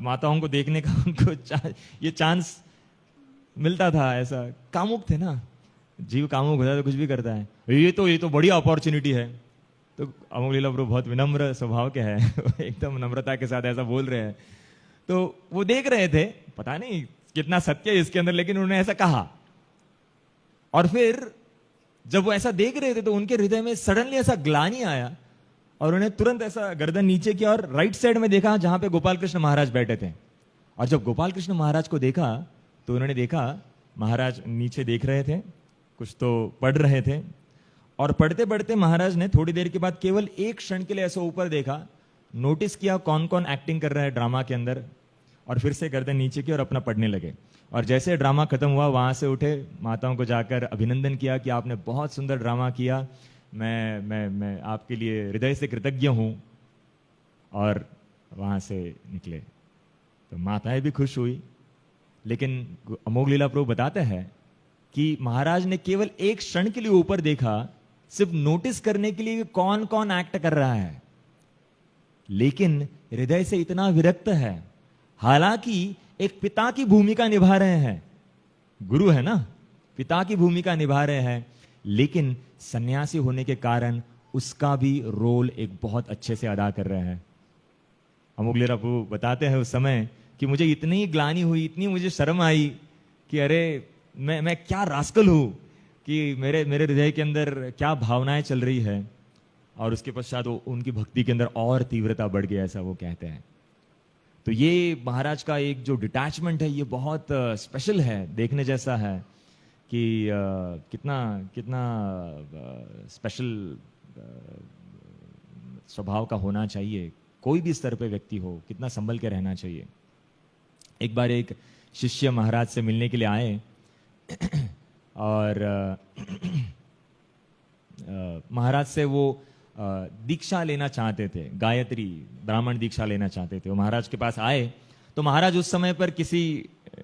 माताओं को देखने का उनको ये चांस मिलता था। ऐसा कामुक थे ना, जीव कामुक होता है तो कुछ भी करता है, ये तो बड़ी अपॉर्चुनिटी है। तो अमोघ लीला प्रभु बहुत विनम्र स्वभाव के हैं एकदम नम्रता के साथ ऐसा बोल रहे हैं। तो वो देख रहे थे, पता नहीं कितना सत्य है इसके अंदर, लेकिन उन्होंने ऐसा कहा। और फिर जब वो ऐसा देख रहे थे तो उनके हृदय में सडनली ऐसा ग्लानि आया, और उन्हें तुरंत ऐसा गर्दन नीचे किया और राइट साइड में देखा जहां पे गोपाल कृष्ण महाराज बैठे थे। और जब गोपाल कृष्ण महाराज को देखा तो उन्होंने देखा महाराज नीचे देख रहे थे, कुछ तो पढ़ रहे थे, और पढ़ते पढ़ते महाराज ने थोड़ी देर के बाद केवल एक क्षण के लिए ऐसा ऊपर देखा, नोटिस किया कौन कौन एक्टिंग कर रहा है ड्रामा के अंदर, और फिर से गर्दन नीचे की और अपना पढ़ने लगे। और जैसे ड्रामा खत्म हुआ वहां से उठे, माताओं को जाकर अभिनंदन किया कि आपने बहुत सुंदर ड्रामा किया, मैं आपके लिए हृदय से कृतज्ञ हूं, और वहां से निकले। तो माताएं भी खुश हुई। लेकिन अमोघ लीला प्रभु बताते हैं कि महाराज ने केवल एक क्षण के लिए ऊपर देखा, सिर्फ नोटिस करने के लिए कौन कौन एक्ट कर रहा है, लेकिन हृदय से इतना विरक्त है। हालांकि एक पिता की भूमिका निभा रहे हैं, गुरु है ना, पिता की भूमिका निभा रहे हैं, लेकिन सन्यासी होने के कारण उसका भी रोल एक बहुत अच्छे से अदा कर रहे हैं। अमोघ लीला प्रभु बताते हैं उस समय कि मुझे इतनी ग्लानि हुई, इतनी मुझे शर्म आई कि अरे मैं क्या रास्कल हूं, कि मेरे हृदय के अंदर क्या भावनाएं चल रही है। और उसके पश्चात उनकी भक्ति के अंदर और तीव्रता बढ़ गई, ऐसा वो कहते हैं। तो ये महाराज का एक जो डिटैचमेंट है ये बहुत स्पेशल है, देखने जैसा है कि कितना स्पेशल स्वभाव का होना चाहिए, कोई भी स्तर पे व्यक्ति हो, कितना संभल के रहना चाहिए। एक बार एक शिष्य महाराज से मिलने के लिए आए और महाराज से वो दीक्षा लेना चाहते थे, गायत्री ब्राह्मण दीक्षा लेना चाहते थे। वो महाराज के पास आए तो महाराज उस समय पर किसी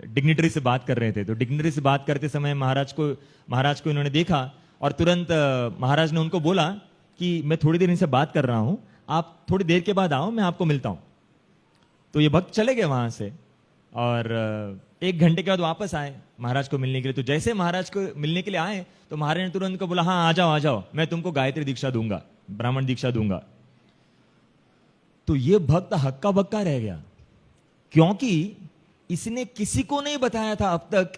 डिग्निटरी से बात कर रहे थे। तो डिग्निटरी से बात करते समय महाराज को इन्होंने देखा और तुरंत महाराज ने उनको बोला कि मैं थोड़ी देर इनसे बात कर रहा हूं, आप थोड़ी देर के बाद आओ, मैं आपको मिलता हूं। तो ये भक्त चले गए वहां से और 1 घंटे के बाद वापस आए महाराज को मिलने के लिए। तो जैसे महाराज को मिलने के लिए आए तो महाराज ने तुरंत को बोला, हाँ आ जाओ, मैं तुमको गायत्री दीक्षा दूंगा, ब्राह्मण दीक्षा दूंगा। तो ये भक्त हक्का बक्का रह गया, क्योंकि इसने किसी को नहीं बताया था अब तक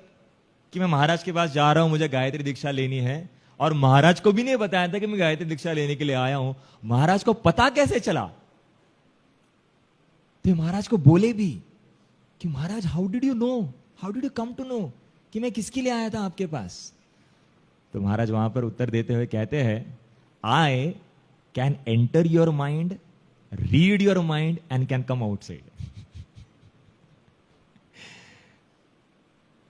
कि मैं महाराज के पास जा रहा हूं, मुझे गायत्री दीक्षा लेनी है, और महाराज को भी नहीं बताया था कि मैं गायत्री दीक्षा लेने के लिए आया हूं। महाराज को पता कैसे चला? तो महाराज को बोले भी कि Maharaj how did you come to know कि मैं किसके लिए आया था आपके पास? तो महाराज वहां पर उत्तर देते हुए कहते हैं, I can enter your mind, read your mind and can come outside.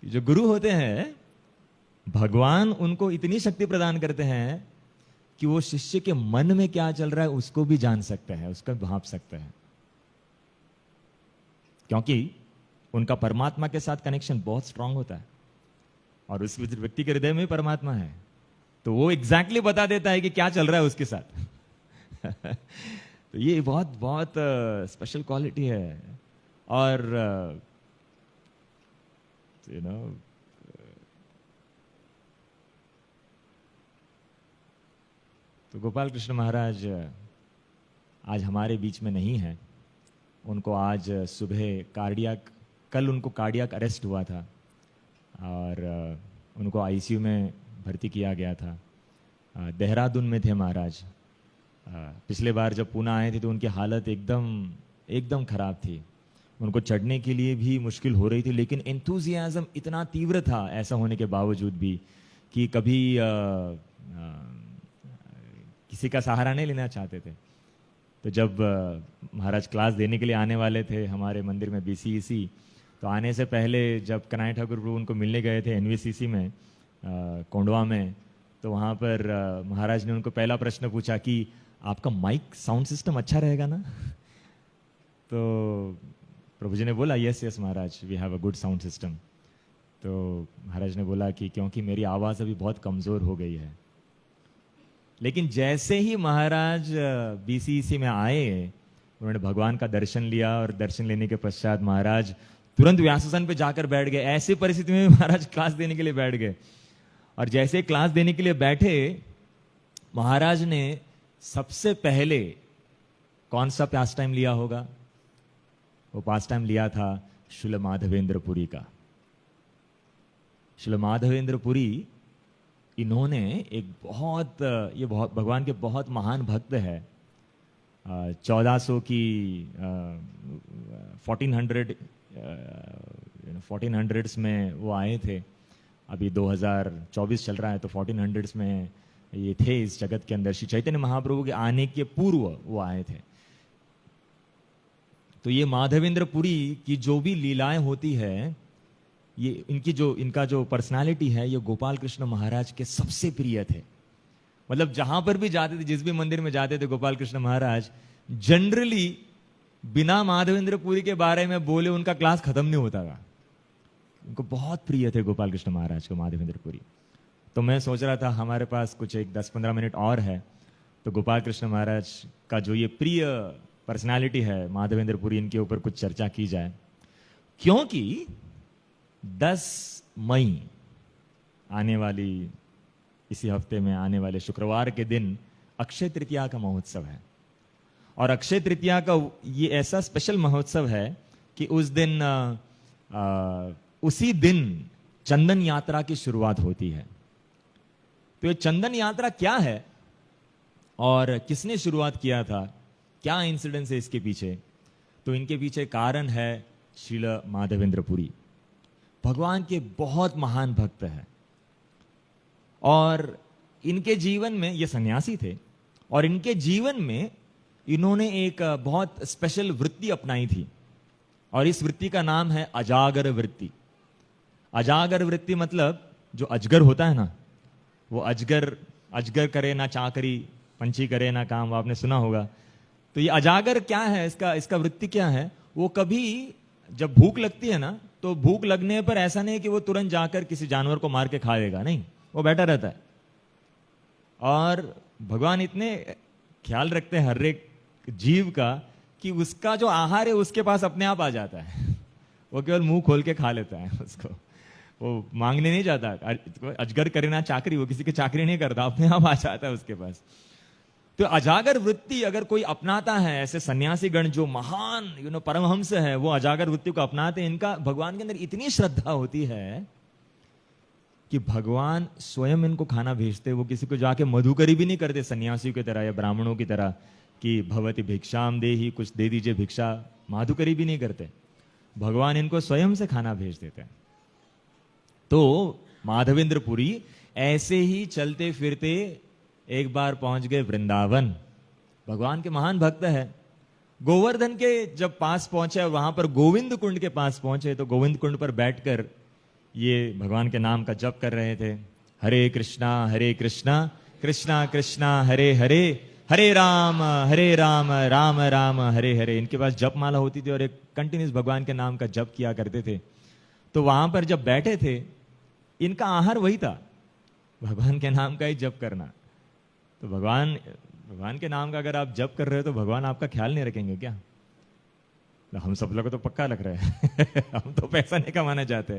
जो गुरु होते हैं, भगवान उनको इतनी शक्ति प्रदान करते हैं कि वो शिष्य के मन में क्या चल रहा है उसको भी जान सकते हैं, उसको भांप सकते हैं, क्योंकि उनका परमात्मा के साथ कनेक्शन बहुत स्ट्रांग होता है और उस व्यक्ति के हृदय में परमात्मा है, तो वो एग्जैक्टली बता देता है कि क्या चल रहा है उसके साथ। तो ये बहुत बहुत स्पेशल क्वालिटी है। और तो गोपाल कृष्ण महाराज आज हमारे बीच में नहीं है। उनको आज सुबह कल उनको कार्डियक अरेस्ट हुआ था और उनको आईसीयू में भर्ती किया गया था। देहरादून में थे महाराज। पिछले बार जब पूना आए थे तो उनकी हालत एकदम खराब थी। उनको चढ़ने के लिए भी मुश्किल हो रही थी, लेकिन एंथुजियाज्म इतना तीव्र था ऐसा होने के बावजूद भी कि कभी किसी का सहारा नहीं लेना चाहते थे। तो जब महाराज क्लास देने के लिए आने वाले थे हमारे मंदिर में बीसीईसी, तो आने से पहले जब कन्हैया ठाकुर प्रभु उनको मिलने गए थे एनवीसीसी में कोंडवा में, तो वहाँ पर महाराज ने उनको पहला प्रश्न पूछा कि आपका माइक साउंड सिस्टम अच्छा रहेगा ना? तो प्रभु जी ने बोला यस महाराज, we have a good sound system. तो महाराज ने बोला कि क्योंकि मेरी आवाज़ अभी बहुत कमज़ोर हो गई है। लेकिन जैसे ही महाराज बीसीईसी में आए, उन्होंने भगवान का दर्शन लिया और दर्शन लेने के पश्चात महाराज तुरंत व्यासासन पे जाकर बैठ गए। ऐसी परिस्थिति में महाराज क्लास देने के लिए बैठ गए। और जैसे क्लास देने के लिए बैठे, महाराज ने सबसे पहले कौन सा पास टाइम लिया होगा? वो पास टाइम लिया था श्रील माधवेंद्र पुरी का। श्रील माधवेंद्र पुरी, इन्होंने एक बहुत भगवान के बहुत महान भक्त है। 1400 की 1400s में वो आए थे। अभी 2024 चल रहा है, तो 1400s में ये थे इस जगत के अंदर। श्री चैतन्य महाप्रभु के आने के पूर्व वो आए थे। तो ये माधवेंद्र पुरी की जो भी लीलाएं होती है, ये इनका जो पर्सनालिटी है, ये गोपाल कृष्ण महाराज के सबसे प्रिय थे। मतलब जहां पर भी जाते थे, जिस भी मंदिर में जाते थे, गोपाल कृष्ण महाराज जनरली बिना माधवेंद्र पुरी के बारे में बोले उनका क्लास खत्म नहीं होता था। उनको बहुत प्रिय थे गोपाल कृष्ण महाराज को माधवेंद्र पुरी। तो मैं सोच रहा था हमारे पास कुछ एक 10-15 मिनट और है, तो गोपाल कृष्ण महाराज का जो ये प्रिय पर्सनालिटी है माधवेंद्र पुरी, इनके ऊपर कुछ चर्चा की जाए। क्योंकि 10 मई आने वाली, इसी हफ्ते में आने वाले शुक्रवार के दिन अक्षय तृतीया का महोत्सव है। और अक्षय तृतीया का ये ऐसा स्पेशल महोत्सव है कि उसी दिन चंदन यात्रा की शुरुआत होती है। तो ये चंदन यात्रा क्या है और किसने शुरुआत किया था, क्या इंसिडेंस है इसके पीछे? तो इनके पीछे कारण है श्रील माधवेंद्र पुरी। भगवान के बहुत महान भक्त है और इनके जीवन में, ये सन्यासी थे, और इनके जीवन में इन्होंने एक बहुत स्पेशल वृत्ति अपनाई थी, और इस वृत्ति का नाम है अजागर वृत्ति। अजागर वृत्ति मतलब जो अजगर होता है ना, वो अजगर करे ना चाकरी, पंछी करे ना काम, आपने सुना होगा। तो ये अजागर क्या है, इसका वृत्ति क्या है? वो कभी जब भूख लगती है ना, तो भूख लगने पर ऐसा नहीं कि वो तुरंत जाकर किसी जानवर को मार के खा लेगा, नहीं, वो बैठा रहता है। और भगवान इतने ख्याल रखते हैं हर एक जीव का कि उसका जो आहार है उसके पास अपने आप आ जाता है। वो केवल मुंह खोल के खा लेता है उसको, वो मांगने नहीं जाता। अजगर करे ना चाकरी, वो किसी की चाकरी नहीं करता, अपने आप आ जाता है उसके पास। तो अजागर वृत्ति अगर कोई अपनाता है, ऐसे सन्यासी गण जो महान परमहंस है, वो अजागर वृत्ति को अपनाते हैं। इनका भगवान के अंदर इतनी श्रद्धा होती है कि भगवान स्वयं इनको खाना भेजते। वो किसी को जाके मधुकरी भी नहीं करते सन्यासियों की तरह या ब्राह्मणों की तरह कि भवति भिक्षाम देहि, कुछ दे दीजिए भिक्षा। माधुकरी भी नहीं करते, भगवान इनको स्वयं से खाना भेज देते हैं। तो माधवेंद्र पुरी ऐसे ही चलते फिरते एक बार पहुंच गए वृंदावन। भगवान के महान भक्त है। गोवर्धन के जब पास पहुंचे और वहां पर गोविंद कुंड के पास पहुंचे, तो गोविंद कुंड पर बैठकर ये भगवान के नाम का जप कर रहे थे। हरे कृष्णा कृष्णा कृष्णा हरे हरे, हरे राम राम राम हरे हरे। इनके पास जप माला होती थी और एक कंटिन्यूस भगवान के नाम का जप किया करते थे। तो वहां पर जब बैठे थे, इनका आहार वही था, भगवान के नाम का ही जप करना। तो भगवान के नाम का अगर आप जप कर रहे हो तो भगवान आपका ख्याल नहीं रखेंगे क्या? हम सब लोग तो पक्का लग रहा है हम तो पैसा नहीं कमाना चाहते,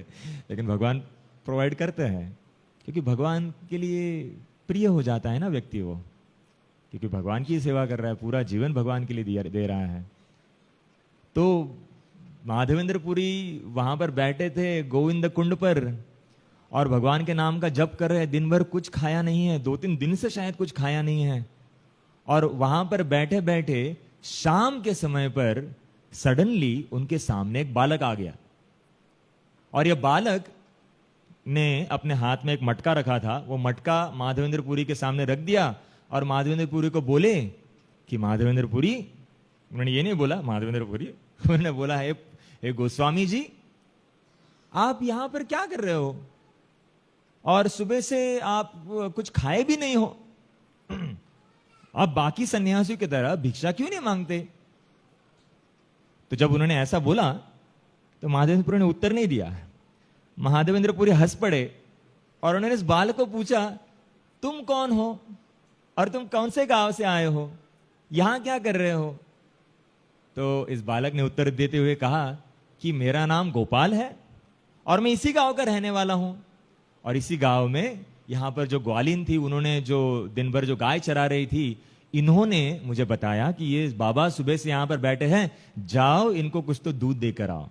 लेकिन भगवान प्रोवाइड करते हैं, क्योंकि भगवान के लिए प्रिय हो जाता है ना व्यक्ति। वो क्योंकि भगवान की सेवा कर रहा है, पूरा जीवन भगवान के लिए दे रहा है। तो माधवेंद्रपुरी वहां पर बैठे थे गोविंद कुंड पर और भगवान के नाम का जप कर रहे हैं। दिन भर कुछ खाया नहीं है, 2-3 दिन से शायद कुछ खाया नहीं है। और वहां पर बैठे बैठे शाम के समय पर सडनली उनके सामने एक बालक आ गया और यह बालक ने अपने हाथ में एक मटका रखा था। वो मटका माधवेंद्रपुरी के सामने रख दिया और माधवेंद्रपुरी को बोले कि माधवेंद्रपुरी, उन्होंने ये नहीं बोला माधवेंद्रपुरी, उन्होंने बोला हे गोस्वामी जी, आप यहां पर क्या कर रहे हो और सुबह से आप कुछ खाए भी नहीं हो, आप बाकी सन्यासियों की तरह भिक्षा क्यों नहीं मांगते? तो जब उन्होंने ऐसा बोला तो माधवेंद्रपुरी ने उत्तर नहीं दिया। माधवेंद्रपुरी हंस पड़े और उन्होंने इस बालक को पूछा, तुम कौन हो और तुम कौन से गांव से आए हो, यहां क्या कर रहे हो? तो इस बालक ने उत्तर देते हुए कहा कि मेरा नाम गोपाल है और मैं इसी गांव का रहने वाला हूं। और इसी गांव में यहां पर जो ग्वालिन थी, उन्होंने जो दिन भर जो गाय चरा रही थी, इन्होंने मुझे बताया कि ये बाबा सुबह से यहां पर बैठे हैं, जाओ इनको कुछ तो दूध देकर आओ।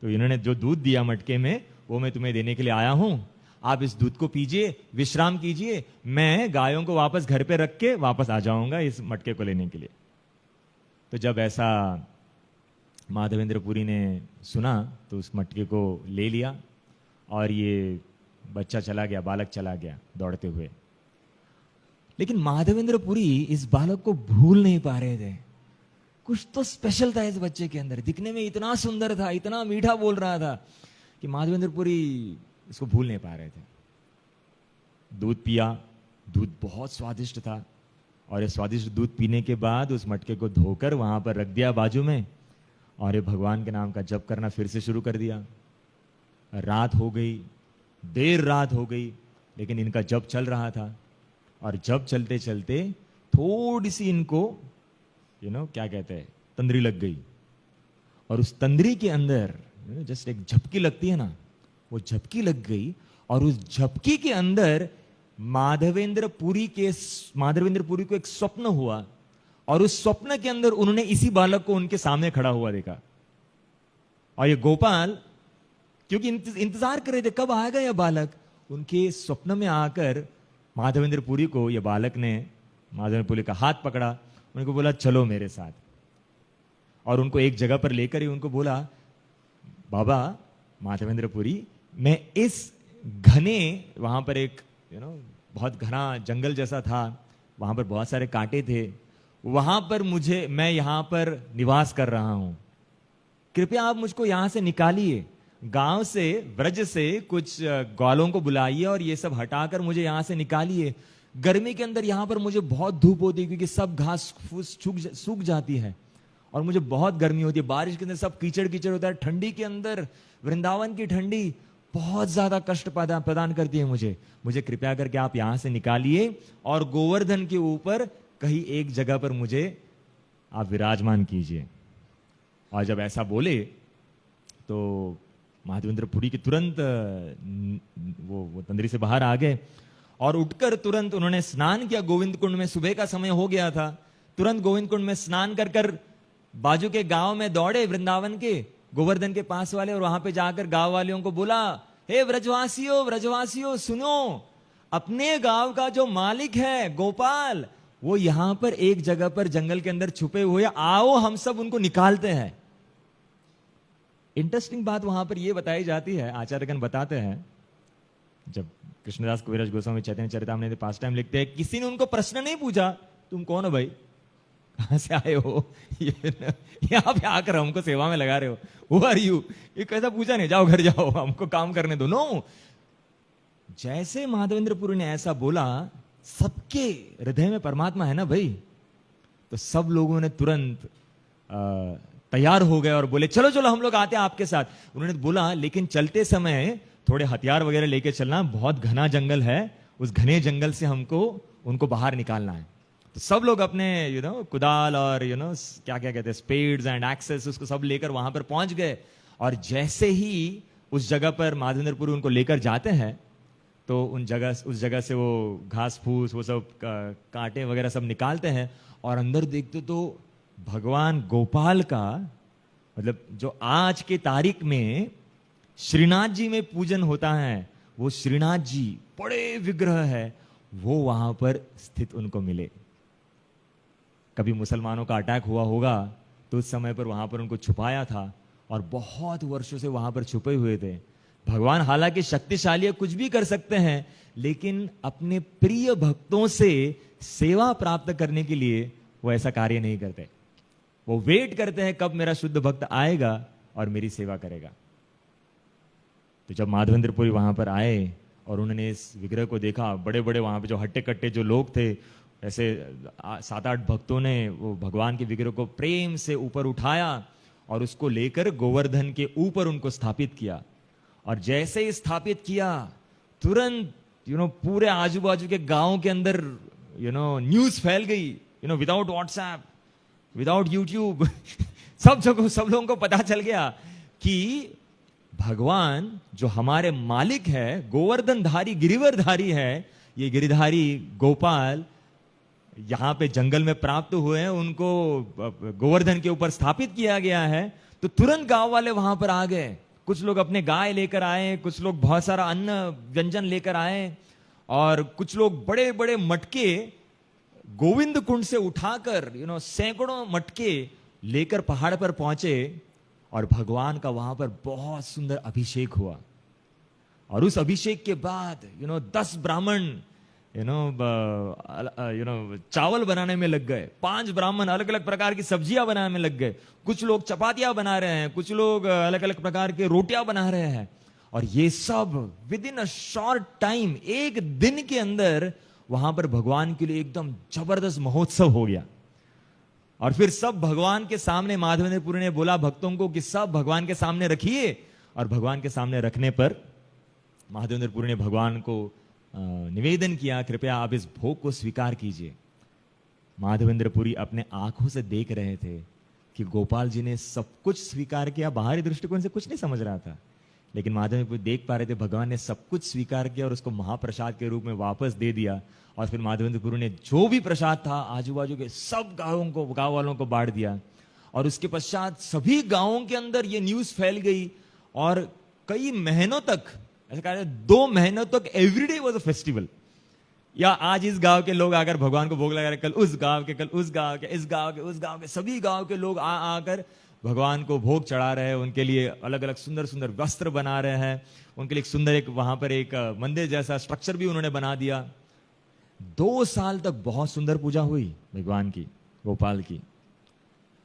तो इन्होंने जो दूध दिया मटके में, वो मैं तुम्हें देने के लिए आया हूं। आप इस दूध को पीजिए, विश्राम कीजिए, मैं गायों को वापस घर पे रख के वापस आ जाऊंगा इस मटके को लेने के लिए। तो जब ऐसा माधवेंद्रपुरी ने सुना तो उस मटके को ले लिया और ये बच्चा चला गया, बालक चला गया दौड़ते हुए। लेकिन माधवेंद्रपुरी इस बालक को भूल नहीं पा रहे थे। कुछ तो स्पेशल था इस बच्चे के अंदर, दिखने में इतना सुंदर था, इतना मीठा बोल रहा था कि माधवेंद्रपुरी इसको भूल नहीं पा रहे थे। दूध पिया, दूध बहुत स्वादिष्ट था और ये स्वादिष्ट दूध पीने के बाद उस मटके को धोकर वहां पर रख दिया बाजू में और ये भगवान के नाम का जप करना फिर से शुरू कर दिया। रात हो गई, देर रात हो गई, लेकिन इनका जप चल रहा था। और जब चलते चलते थोड़ी सी इनको क्या कहते हैं, तंद्री लग गई। और उस तंद्री के अंदर जस्ट एक झपकी लगती है ना, वो झपकी लग गई और उस झपकी के अंदर माधवेंद्रपुरी को एक स्वप्न हुआ और उस स्वप्न के अंदर उन्होंने इसी बालक को उनके सामने खड़ा हुआ देखा। और ये गोपाल, क्योंकि इंतजार कर रहे थे कब आएगा यह बालक, उनके स्वप्न में आकर माधवेंद्रपुरी को यह बालक ने माधवेंद्रपुरी का हाथ पकड़ा, उनको बोला चलो मेरे साथ। और उनको एक जगह पर लेकर ही उनको बोला, बाबा माधवेंद्रपुरी, मैं इस घने, वहां पर एक बहुत घना जंगल जैसा था, वहां पर बहुत सारे कांटे थे, वहां पर मैं यहां पर निवास कर रहा हूं, कृपया आप मुझको यहां से निकालिए, गांव से, ब्रज से कुछ ग्वालों को बुलाइए और ये सब हटाकर मुझे यहां से निकालिए। गर्मी के अंदर यहां पर मुझे बहुत धूप होती है क्योंकि सब घास फूस सूख जाती है और मुझे बहुत गर्मी होती है। बारिश के अंदर सब कीचड़ कीचड़ होता है, ठंडी के अंदर वृंदावन की ठंडी बहुत ज्यादा कष्ट प्रदान करती है मुझे कृपया करके आप यहां से निकालिए और गोवर्धन के ऊपर कहीं एक जगह पर मुझे आप विराजमान कीजिए। और जब ऐसा बोले तो माधवेंद्रपुरी के तुरंत वो तंद्री से बाहर आ गए और उठकर तुरंत उन्होंने स्नान किया। गोविंद कुंड में सुबह का समय हो गया था, तुरंत गोविंद कुंड में स्नान कर बाजू के गांव में दौड़े, वृंदावन के गोवर्धन के पास वाले, और वहां पे जाकर गांव वालियों को बोला, हे व्रजवासियों सुनो, अपने गांव का जो मालिक है गोपाल, वो यहां पर एक जगह पर जंगल के अंदर छुपे हुए, आओ हम सब उनको निकालते हैं। इंटरेस्टिंग बात वहां पर यह बताई जाती है, आचार्यगण बताते हैं, जब कृष्णदास कविराज गोस्वामी चैतन्य चरितामृत पास टाइम लिखते हैं, किसी ने उनको प्रश्न नहीं पूछा, तुम कौन हो भाई, कहां से आए हो, यहां पे आकर हमको सेवा में लगा रहे हो, हु आर यू, ये कैसा पूछा नहीं, जाओ घर जाओ हमको काम करने दो। नो, जैसे माधवेंद्रपुरी ने ऐसा बोला, सबके हृदय में परमात्मा है ना भाई, तो सब लोगों ने तुरंत तैयार हो गए और बोले चलो चलो हम लोग आते हैं आपके साथ। उन्होंने बोला लेकिन चलते समय थोड़े हथियार वगैरह लेके चलना, बहुत घना जंगल है, उस घने जंगल से हमको उनको बाहर निकालना है। तो सब लोग अपने कुदाल और क्या क्या कहते हैं, स्पेड्स एंड एक्सेस, उसको सब लेकर वहां पर पहुंच गए। और जैसे ही उस जगह पर माधवेंद्रपुरी उनको लेकर जाते हैं तो उस जगह से वो घास फूस वो सब कांटे वगैरह सब निकालते हैं और अंदर देखते तो भगवान गोपाल का मतलब जो आज के तारीख में श्रीनाथ जी में पूजन होता है, वो श्रीनाथ जी बड़े विग्रह है, वो वहां पर स्थित उनको मिले। कभी मुसलमानों का अटैक हुआ होगा तो उस समय पर वहां पर उनको छुपाया था और बहुत वर्षों से वहां पर छुपे हुए थे। भगवान हालांकि शक्तिशाली है, कुछ भी कर सकते हैं, लेकिन अपने प्रिय भक्तों से सेवा प्राप्त करने के लिए वो ऐसा कार्य नहीं करते। वो वेट करते हैं कब मेरा शुद्ध भक्त आएगा और मेरी सेवा करेगा। तो जब माधवेंद्रपुरी वहां पर आए और उन्होंने इस विग्रह को देखा, बड़े बड़े वहां पे जो हट्टे कट्टे जो लोग थे, ऐसे 7-8 भक्तों ने वो भगवान के विग्रह को प्रेम से ऊपर उठाया और उसको लेकर गोवर्धन के ऊपर उनको स्थापित किया। और जैसे ही स्थापित किया तुरंत पूरे आजू बाजू के गांव के अंदर न्यूज फैल गई, विदाउट व्हाट्सएप, विदाउट यूट्यूब सब लोगों को पता चल गया कि भगवान जो हमारे मालिक है, गोवर्धनधारी गिरिवरधारी है, ये गिरिधारी गोपाल यहां पे जंगल में प्राप्त हुए हैं, उनको गोवर्धन के ऊपर स्थापित किया गया है। तो तुरंत गांव वाले वहां पर आ गए। कुछ लोग अपने गाय लेकर आए, कुछ लोग बहुत सारा अन्न व्यंजन लेकर आए और कुछ लोग बड़े बड़े मटके गोविंद कुंड से उठाकर सैकड़ों मटके लेकर पहाड़ पर पहुंचे और भगवान का वहां पर बहुत सुंदर अभिषेक हुआ। और उस अभिषेक के बाद 10 ब्राह्मण चावल बनाने में लग गए, 5 ब्राह्मण अलग अलग प्रकार की सब्जियां बनाने में लग गए, कुछ लोग चपातियां बना रहे हैं, कुछ लोग अलग अलग प्रकार के रोटियां बना रहे हैं। और ये सब with in a short time, एक दिन के अंदर वहां पर भगवान के लिए एकदम जबरदस्त महोत्सव हो गया। और फिर सब भगवान के सामने, माधवेंद्रपुरी ने बोला भक्तों को कि सब भगवान के सामने रखिए। और भगवान के सामने रखने पर माधवेंद्रपुरी ने भगवान को निवेदन किया, कृपया आप इस भोग को स्वीकार कीजिए। माधवेंद्रपुरी अपने आंखों से देख रहे थे कि गोपाल जी ने सब कुछ स्वीकार किया, बाहरी दृष्टिकोण से कुछ नहीं समझ रहा था, लेकिन माधवेंद्रपुरी देख पा रहे थे भगवान ने सब कुछ स्वीकार किया और उसको महाप्रसाद के रूप में वापस दे दिया। और फिर माधवेंद्रपुरी ने जो भी प्रसाद था आजू बाजू के सब गांव वालों को बांट दिया। और उसके पश्चात सभी गांवों के अंदर ये न्यूज फैल गई और कई महीनों तक, ऐसा कहा 2 महीनों तक एवरीडे वाज अ फेस्टिवल। या आज इस गांव के लोग आकर भगवान को भोग लगा रहे, कल उस गांव के, कल उस गांव के, इस गांव के, उस गांव के, सभी गांव के लोग आकर भगवान को भोग चढ़ा रहे हैं। उनके लिए अलग अलग सुंदर सुंदर वस्त्र बना रहे हैं, उनके लिए सुंदर एक वहां पर एक मंदिर जैसा स्ट्रक्चर भी उन्होंने बना दिया। 2 साल तक बहुत सुंदर पूजा हुई भगवान की, गोपाल की।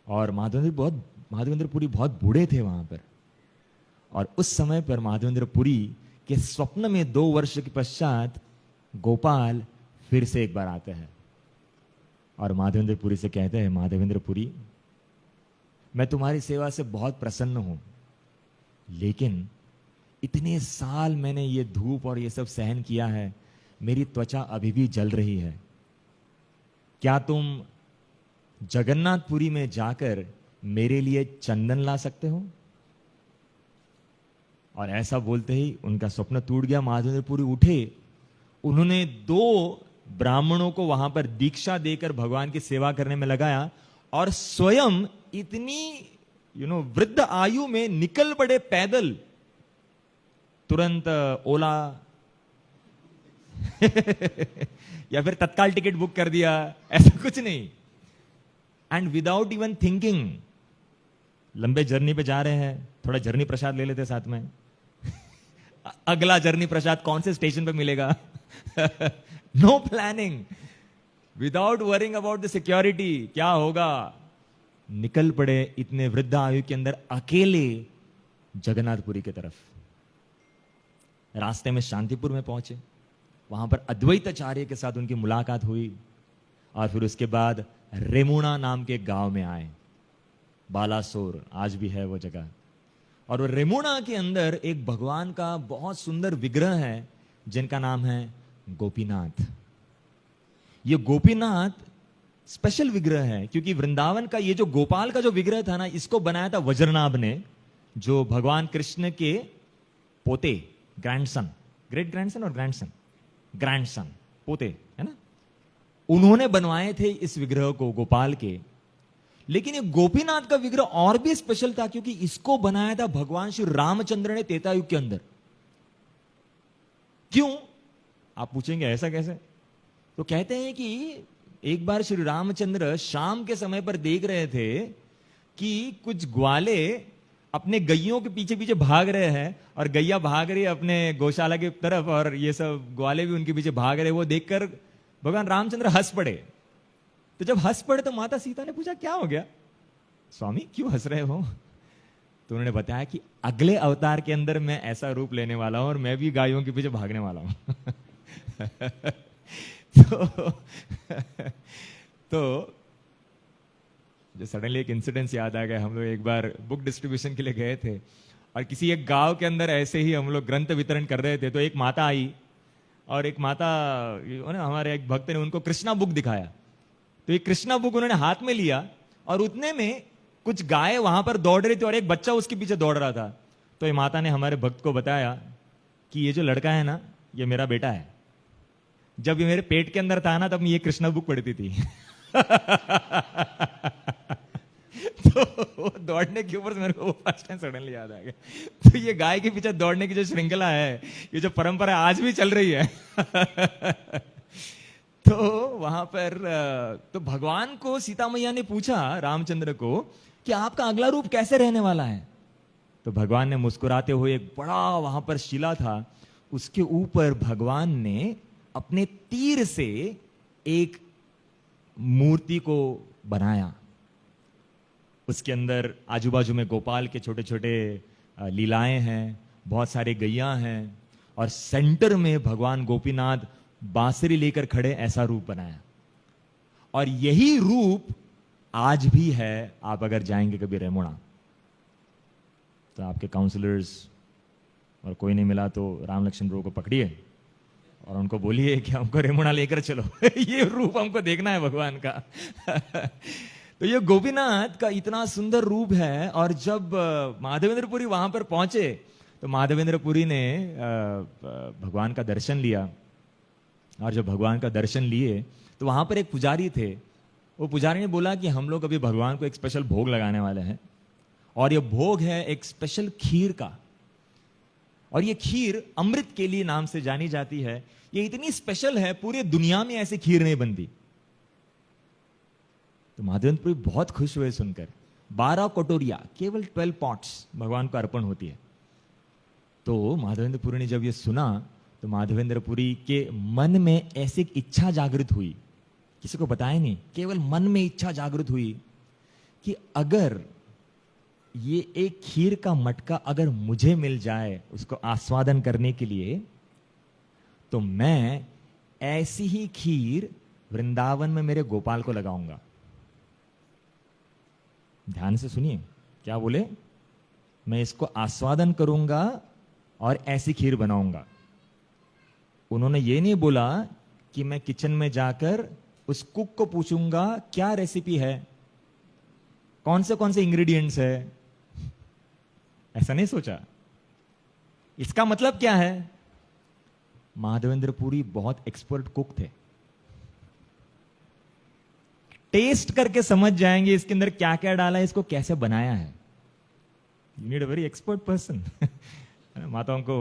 और माधवेंद्रपुरी बहुत बूढ़े थे वहां पर। और उस समय पर माधवेंद्रपुरी के स्वप्न में 2 वर्ष के पश्चात गोपाल फिर से एक बार आते हैं और माधवेंद्रपुरी से कहते हैं, माधवेंद्रपुरी मैं तुम्हारी सेवा से बहुत प्रसन्न हूं, लेकिन इतने साल मैंने ये धूप और ये सब सहन किया है, मेरी त्वचा अभी भी जल रही है। क्या तुम जगन्नाथपुरी में जाकर मेरे लिए चंदन ला सकते हो? और ऐसा बोलते ही उनका स्वप्न टूट गया। माधवेंद्रपुरी उठे, उन्होंने 2 ब्राह्मणों को वहां पर दीक्षा देकर भगवान की सेवा करने में लगाया और स्वयं इतनी वृद्ध आयु में निकल पड़े पैदल, तुरंत ओला या फिर तत्काल टिकट बुक कर दिया, ऐसा कुछ नहीं। एंड विदाउट इवन थिंकिंग, लंबे जर्नी पे जा रहे हैं, थोड़ा जर्नी प्रसाद ले लेते साथ में। अगला जर्नी प्रसाद कौन से स्टेशन पे मिलेगा? No planning, without worrying about the security, क्या होगा, निकल पड़े इतने वृद्ध आयु के अंदर अकेले जगन्नाथपुरी की तरफ। रास्ते में शांतिपुर में पहुंचे, वहां पर अद्वैताचार्य के साथ उनकी मुलाकात हुई और फिर उसके बाद रेमुणा नाम के गांव में आए। बालासोर आज भी है वो जगह। और रेमुणा के अंदर एक भगवान का बहुत सुंदर विग्रह है जिनका नाम है गोपीनाथ। ये गोपीनाथ स्पेशल विग्रह है क्योंकि वृंदावन का ये जो गोपाल का जो विग्रह था ना, इसको बनाया था वज्रनाभ ने, जो भगवान कृष्ण के पोते, ग्रैंडसन ग्रेट ग्रैंडसन और ग्रैंडसन पोते, है ना, उन्होंने बनवाए थे इस विग्रह को गोपाल के। लेकिन ये गोपीनाथ का विग्रह और भी स्पेशल था क्योंकि इसको बनाया था भगवान श्री रामचंद्र ने त्रेता युग के अंदर। क्यों, आप पूछेंगे ऐसा कैसे? तो कहते हैं कि एक बार श्री रामचंद्र शाम के समय पर देख रहे थे कि कुछ ग्वाले अपने गैयों के पीछे पीछे भाग रहे हैं, और गैया भाग रही है अपने गौशाला की तरफ, और ये सब ग्वाले भी उनके पीछे भाग रहे। वो देखकर भगवान रामचंद्र हंस पड़े। तो जब हंस पड़े तो माता सीता ने पूछा क्या हो गया स्वामी, क्यों हंस रहे हो? तो उन्होंने बताया कि अगले अवतार के अंदर मैं ऐसा रूप लेने वाला हूं और मैं भी गायों के पीछे भागने वाला हूं। तो जो सडनली एक इंसिडेंस याद आ गया। हम लोग एक बार बुक डिस्ट्रीब्यूशन के लिए गए थे और किसी एक गांव के अंदर ऐसे ही हम लोग ग्रंथ वितरण कर रहे थे। तो एक माता आई और एक माता, हमारे एक भक्त ने उनको कृष्णा बुक दिखाया। तो ये कृष्णा बुक उन्होंने हाथ में लिया और उतने में कुछ गाय वहां पर दौड़ रही थी और एक बच्चा उसके पीछे दौड़ रहा था। तो ये माता ने हमारे भक्त को बताया कि ये जो लड़का है ना, ये मेरा बेटा है। जब ये मेरे पेट के अंदर था ना, तब ये कृष्णा बुक पढ़ती थी। तो दौड़ने के ऊपर मेरे को वो फर्स्ट टाइम सडनली याद आ गया। तो ये गाय के पीछे दौड़ने की जो श्रृंखला है, ये जो परंपरा आज भी चल रही है। तो वहां पर तो भगवान को सीता मैया ने पूछा रामचंद्र को कि आपका अगला रूप कैसे रहने वाला है? तो भगवान ने मुस्कुराते हुए, एक बड़ा वहां पर शिला था, उसके ऊपर भगवान ने अपने तीर से एक मूर्ति को बनाया। उसके अंदर आजू बाजू में गोपाल के छोटे छोटे लीलाएं हैं, बहुत सारे गैया हैं, और सेंटर में भगवान गोपीनाथ बांसुरी लेकर खड़े, ऐसा रूप बनाया। और यही रूप आज भी है। आप अगर जाएंगे कभी रेमुणा, तो आपके काउंसलर्स और कोई नहीं मिला तो राम लक्ष्मण ब्रो को पकड़िए और उनको बोलिए कि हमको रेमुणा लेकर चलो। ये रूप हमको देखना है भगवान का। तो ये गोपीनाथ का इतना सुंदर रूप है। और जब माधवेंद्रपुरी वहां पर पहुंचे तो माधवेंद्रपुरी ने भगवान का दर्शन लिया। और जब भगवान का दर्शन लिए तो वहां पर एक पुजारी थे। वो पुजारी ने बोला कि हम लोग अभी भगवान को एक स्पेशल भोग लगाने वाले हैं, और ये भोग है एक स्पेशल खीर का। और ये खीर अमृत के लिए नाम से जानी जाती है। ये इतनी स्पेशल है, पूरी दुनिया में ऐसी खीर नहीं बनती। तो माधवेंद्रपुरी बहुत खुश हुए सुनकर। 12 कटोरिया, केवल 12 पॉट्स भगवान को अर्पण होती है। तो माधवेंद्रपुरी ने जब ये सुना तो माधवेंद्रपुरी के मन में ऐसी एक इच्छा जागृत हुई, किसी को बताया नहीं, केवल मन में इच्छा जागृत हुई कि अगर ये एक खीर का मटका अगर मुझे मिल जाए उसको आस्वादन करने के लिए, तो मैं ऐसी ही खीर वृंदावन में मेरे गोपाल को लगाऊंगा। ध्यान से सुनिए क्या बोले, मैं इसको आस्वादन करूंगा और ऐसी खीर बनाऊंगा। उन्होंने ये नहीं बोला कि मैं किचन में जाकर उस कुक को पूछूंगा क्या रेसिपी है, कौन से इंग्रेडिएंट्स है। ऐसा नहीं सोचा। इसका मतलब क्या है, माधवेंद्रपुरी बहुत एक्सपर्ट कुक थे। टेस्ट करके समझ जाएंगे इसके अंदर क्या क्या डाला है, इसको कैसे बनाया है। You need a very expert person. माताओं को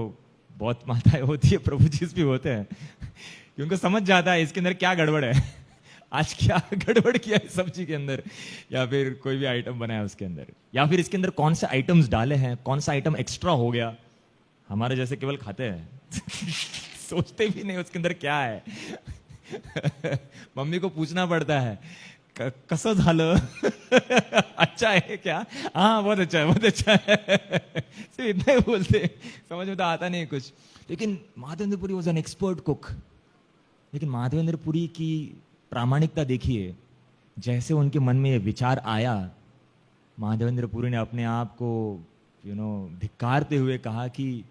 बहुत माताएं होती है, प्रभु जी भी होते हैं, कि उनको समझ जाता है इसके अंदर क्या गड़बड़ है, आज क्या गड़बड़ किया है सब्जी के अंदर, या फिर कोई भी आइटम बनाया उसके अंदर, या फिर इसके अंदर कौन से आइटम्स डाले हैं, कौन सा आइटम एक्स्ट्रा हो गया। हमारे जैसे केवल खाते हैं, सोचते भी नहीं उसके अंदर क्या है। मम्मी को पूछना पड़ता है कसं झालं, अच्छा है क्या, हाँ बहुत अच्छा है, बहुत अच्छा है। सिर्फ इतना ही बोलते, समझ में तो आता नहीं कुछ। लेकिन Madhavendrapuri was an expert cook. लेकिन माधवेंद्रपुरी की प्रामाणिकता देखिए, जैसे उनके मन में ये विचार आया, माधवेंद्रपुरी ने अपने आप को धिक्कारते हुए कहा कि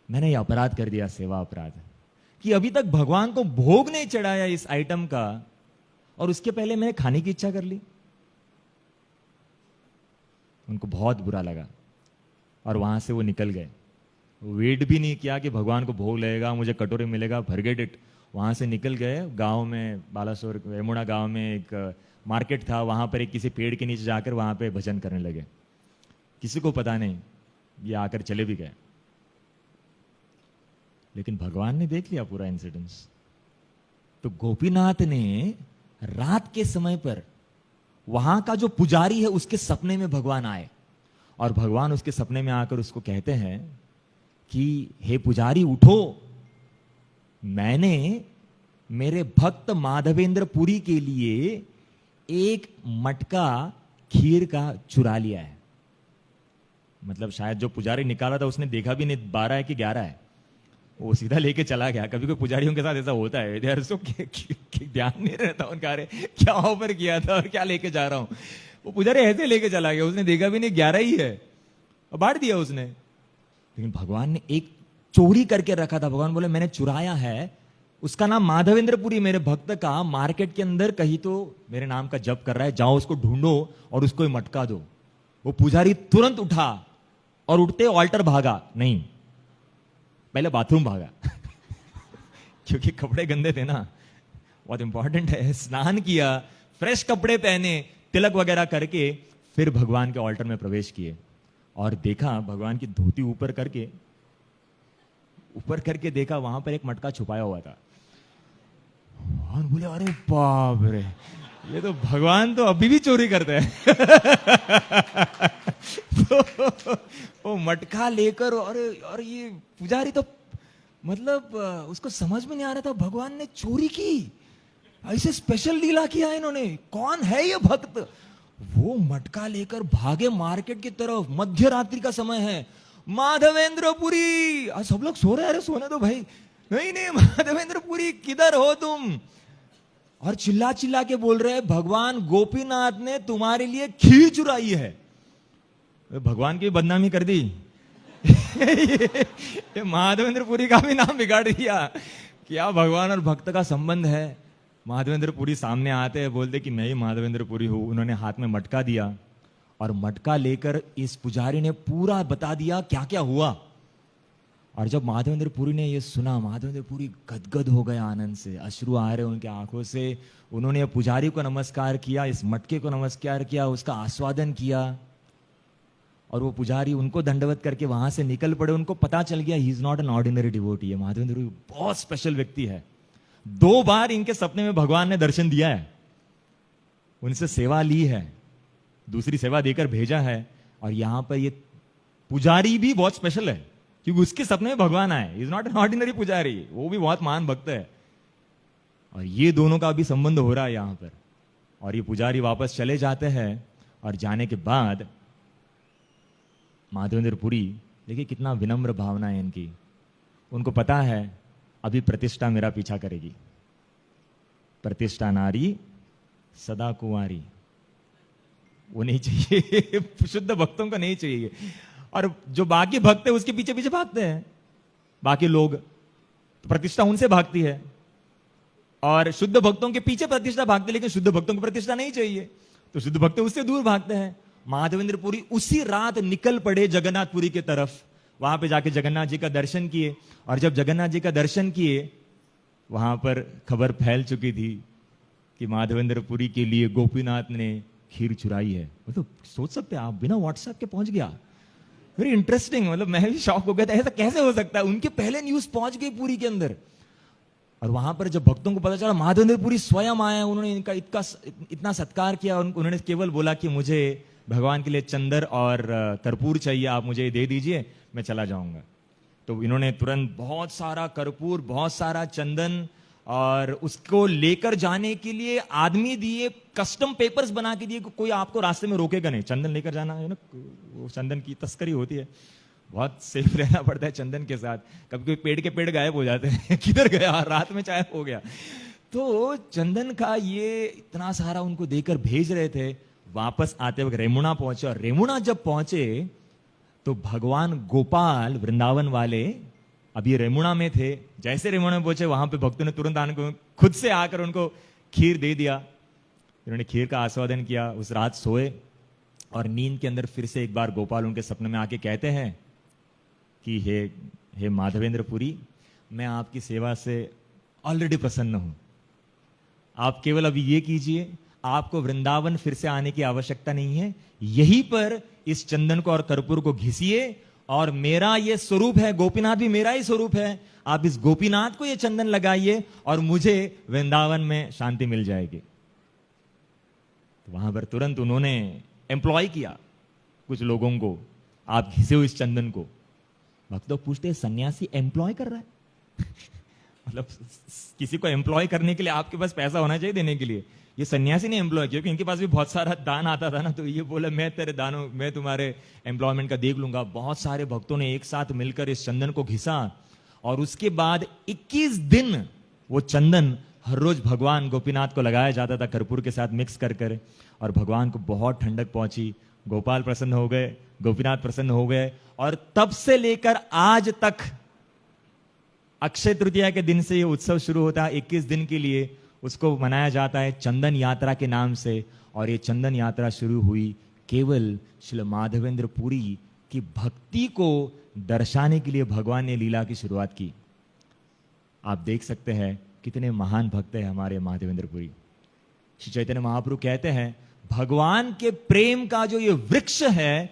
मैंने ये अपराध कर दिया, सेवा अपराध, कि अभी तक भगवान को भोग नहीं चढ़ाया इस आइटम का, और उसके पहले मैंने खाने की इच्छा कर ली। उनको बहुत बुरा लगा और वहां से वो निकल गए। वेट भी नहीं किया कि भगवान को भोग लगेगा, मुझे कटोरे मिलेगा, फॉरगेट इट। वहाँ से निकल गए गांव में, बालासोर रेमुणा गांव में एक मार्केट था, वहाँ पर एक किसी पेड़ के नीचे जाकर वहाँ पे भजन करने लगे। किसी को पता नहीं, ये आकर चले भी गए। लेकिन भगवान ने देख लिया पूरा इंसिडेंस। तो गोपीनाथ ने रात के समय पर वहां का जो पुजारी है उसके सपने में भगवान आए, और भगवान उसके सपने में आकर उसको कहते हैं कि हे पुजारी उठो, मैंने मेरे भक्त माधवेंद्र पुरी के लिए एक मटका खीर का चुरा लिया है। मतलब शायद जो पुजारी निकाला था उसने देखा भी नहीं 12 है कि 11 है, वो सीधा लेके चला गया। कभी कोई पुजारियों के साथ ऐसा होता है, यार सो ध्यान नहीं रहता उनका, अरे क्या ऑफर किया था और क्या लेके जा रहा हूं। वो पुजारी ऐसे लेके चला गया, उसने देखा भी नहीं 11 ही है और बांट दिया उसने। लेकिन भगवान ने एक चोरी करके रखा था। भगवान बोले मैंने चुराया है, उसका नाम माधवेंद्र पुरी, मेरे भक्त का, मार्केट के अंदर कहीं तो मेरे नाम का जप कर रहा है, जाओ उसको ढूंढो और उसको मटका दो। वो पुजारी तुरंत उठा और उठते ऑल्टर भागा, नहीं पहले बाथरूम भागा क्योंकि कपड़े गंदे थे ना, बहुत इंपॉर्टेंट है। स्नान किया, फ्रेश कपड़े पहने, तिलक वगैरह करके फिर भगवान के ऑल्टर में प्रवेश किए और देखा भगवान की धोती ऊपर करके देखा वहां पर एक मटका छुपाया हुआ था। और बोले अरे बाप रे, ये तो भगवान तो अभी भी चोरी करते हैं तो वो मटका लेकर, और ये पुजारी तो मतलब उसको समझ में नहीं आ रहा था भगवान ने चोरी की, ऐसे स्पेशल लीला किया इन्होंने, कौन है ये भक्त। वो मटका लेकर भागे मार्केट की तरफ, मध्य रात्रि का समय है, माधवेंद्र पुरी, आज सब लोग सो रहे हैं, अरे सोने दो भाई, नहीं माधवेंद्र पुरी किधर हो तुम, और चिल्ला चिल्ला के बोल रहे हैं भगवान गोपीनाथ ने तुम्हारे लिए खीर चुराई है। भगवान की बदनामी कर दी ये माधवेंद्र पुरी का भी नाम बिगाड़ दिया। क्या भगवान और भक्त का संबंध है। माधवेंद्र पुरी सामने आते हैं, बोलते कि मैं ही माधवेंद्र पुरी हूं। उन्होंने हाथ में मटका दिया और मटका लेकर इस पुजारी ने पूरा बता दिया क्या क्या हुआ। और जब माधवेंद्र पुरी ने ये सुना, माधवेंद्र पुरी गदगद हो गए आनंद से, अश्रु आ रहे उनके आंखों से। उन्होंने पुजारी को नमस्कार किया, इस मटके को नमस्कार किया, उसका आस्वादन किया, और वो पुजारी उनको दंडवत करके वहां से निकल पड़े। उनको पता चल गया he is not an ordinary devotee है, माधवेंद्र पुरी बहुत स्पेशल व्यक्ति है। 2 बार इनके सपने में भगवान ने दर्शन दिया है, उनसे सेवा ली है, दूसरी सेवा देकर भेजा है। और यहां पर ये पुजारी भी बहुत स्पेशल है क्योंकि उसके सपने में भगवान आए। इज नॉट एन ऑर्डिनरी पुजारी, वो भी बहुत महान भक्त है। और ये दोनों का भी संबंध हो रहा है यहां पर। और ये पुजारी वापस चले जाते हैं, और जाने के बाद माधवेंद्र पुरी, देखिए कितना विनम्र भावना है इनकी। उनको पता है अभी प्रतिष्ठा मेरा पीछा करेगी, प्रतिष्ठा नारी सदा कुंवारी, वो नहीं चाहिए शुद्ध भक्तों को नहीं चाहिए। और जो बाकी भक्त है उसके पीछे पीछे भागते हैं बाकी लोग, तो प्रतिष्ठा उनसे भागती है। और शुद्ध भक्तों के पीछे प्रतिष्ठा भागती है, लेकिन शुद्ध भक्तों को प्रतिष्ठा नहीं चाहिए, तो शुद्ध भक्त उससे दूर भागते हैं। माधवेंद्र पुरी उसी रात निकल पड़े जगन्नाथपुरी की तरफ। वहां पे जाके जगन्नाथ जी का दर्शन किए, और जब जगन्नाथ जी का दर्शन किए, वहां पर खबर फैल चुकी थी कि माधवेंद्र पुरी के लिए गोपीनाथ ने खीर चुराई है। तो सोच सकते हैं आप, बिना व्हाट्सएप के पहुंच गया। वेरी इंटरेस्टिंग, मतलब मैं भी शॉक हो गया था, ऐसा कैसे हो सकता है। उनके पहले न्यूज पहुंच गई पुरी के अंदर। और वहां पर जब भक्तों को पता चला, माधवेंद्र पुरी स्वयं आए, उन्होंने इनका इतना सत्कार किया। उन्होंने केवल बोला कि मुझे भगवान के लिए चंदन और कर्पूर चाहिए, आप मुझे दे दीजिए, मैं चला जाऊंगा। तो इन्होंने तुरंत बहुत सारा कर्पूर, बहुत सारा चंदन, और उसको लेकर जाने के लिए आदमी दिए, कस्टम पेपर्स बना के दिए, कोई आपको रास्ते में रोकेगा नहीं। चंदन लेकर जाना है ना, वो चंदन की तस्करी होती है, बहुत सेफ रहना पड़ता है चंदन के साथ। कभी कोई पेड़ के पेड़ गायब हो जाते हैं किधर गया, रात में चाहे हो गया। तो चंदन का ये इतना सारा उनको देकर भेज रहे थे। वापस आते वक्त रेमुणा पहुंचे, और रेमुणा जब पहुंचे तो भगवान गोपाल वृंदावन वाले अभी रेमुणा में थे। जैसे रेमुणा में पहुंचे, वहां पे भक्तों ने तुरंत आने को खुद से आकर उनको खीर दे दिया। इन्होंने खीर का आस्वादन किया, उस रात सोए, और नींद के अंदर फिर से एक बार गोपाल उनके सपने में आके कहते हैं कि हे माधवेंद्र पुरी, मैं आपकी सेवा से ऑलरेडी प्रसन्न हूं, आप केवल अभी ये कीजिए, आपको वृंदावन फिर से आने की आवश्यकता नहीं है, यहीं पर इस चंदन को और कर्पूर को घिसिए, और मेरा ये स्वरूप है, गोपीनाथ भी मेरा ही स्वरूप है, आप इस गोपीनाथ को ये चंदन लगाइए और मुझे वृंदावन में शांति मिल जाएगी। तो वहां पर तुरंत उन्होंने एम्प्लॉय किया कुछ लोगों को, आप घिसे हो इस चंदन को। भक्त लोग पूछते हैं, सन्यासी एम्प्लॉय कर रहा है? मतलब किसी को एम्प्लॉय करने के लिए आपके पास पैसा होना चाहिए देने के लिए। ये सन्यासी ने एम्प्लॉय किया, क्योंकि इनके पास भी बहुत सारा दान आता था ना, तो ये बोला मैं तेरे दानों, मैं तुम्हारे एम्प्लॉयमेंट का देख लूंगा। बहुत सारे भक्तों ने एक साथ मिलकर इस चंदन को घिसा, और उसके बाद 21 दिन वो चंदन हर रोज भगवान गोपीनाथ को लगाया जाता था कर्पूर के साथ मिक्स कर, और भगवान को बहुत ठंडक पहुंची, गोपाल प्रसन्न हो गए, गोपीनाथ प्रसन्न हो गए, और तब से लेकर आज तक अक्षय तृतीया के दिन से ये उत्सव शुरू होता है। 21 दिन के लिए उसको मनाया जाता है चंदन यात्रा के नाम से। और ये चंदन यात्रा शुरू हुई केवल श्री माधवेंद्र पुरी की भक्ति को दर्शाने के लिए भगवान ने लीला की शुरुआत की। आप देख सकते हैं कितने महान भक्त है हमारे माधवेंद्र पुरी। श्री चैतन्य महाप्रभु कहते हैं, भगवान के प्रेम का जो ये वृक्ष है,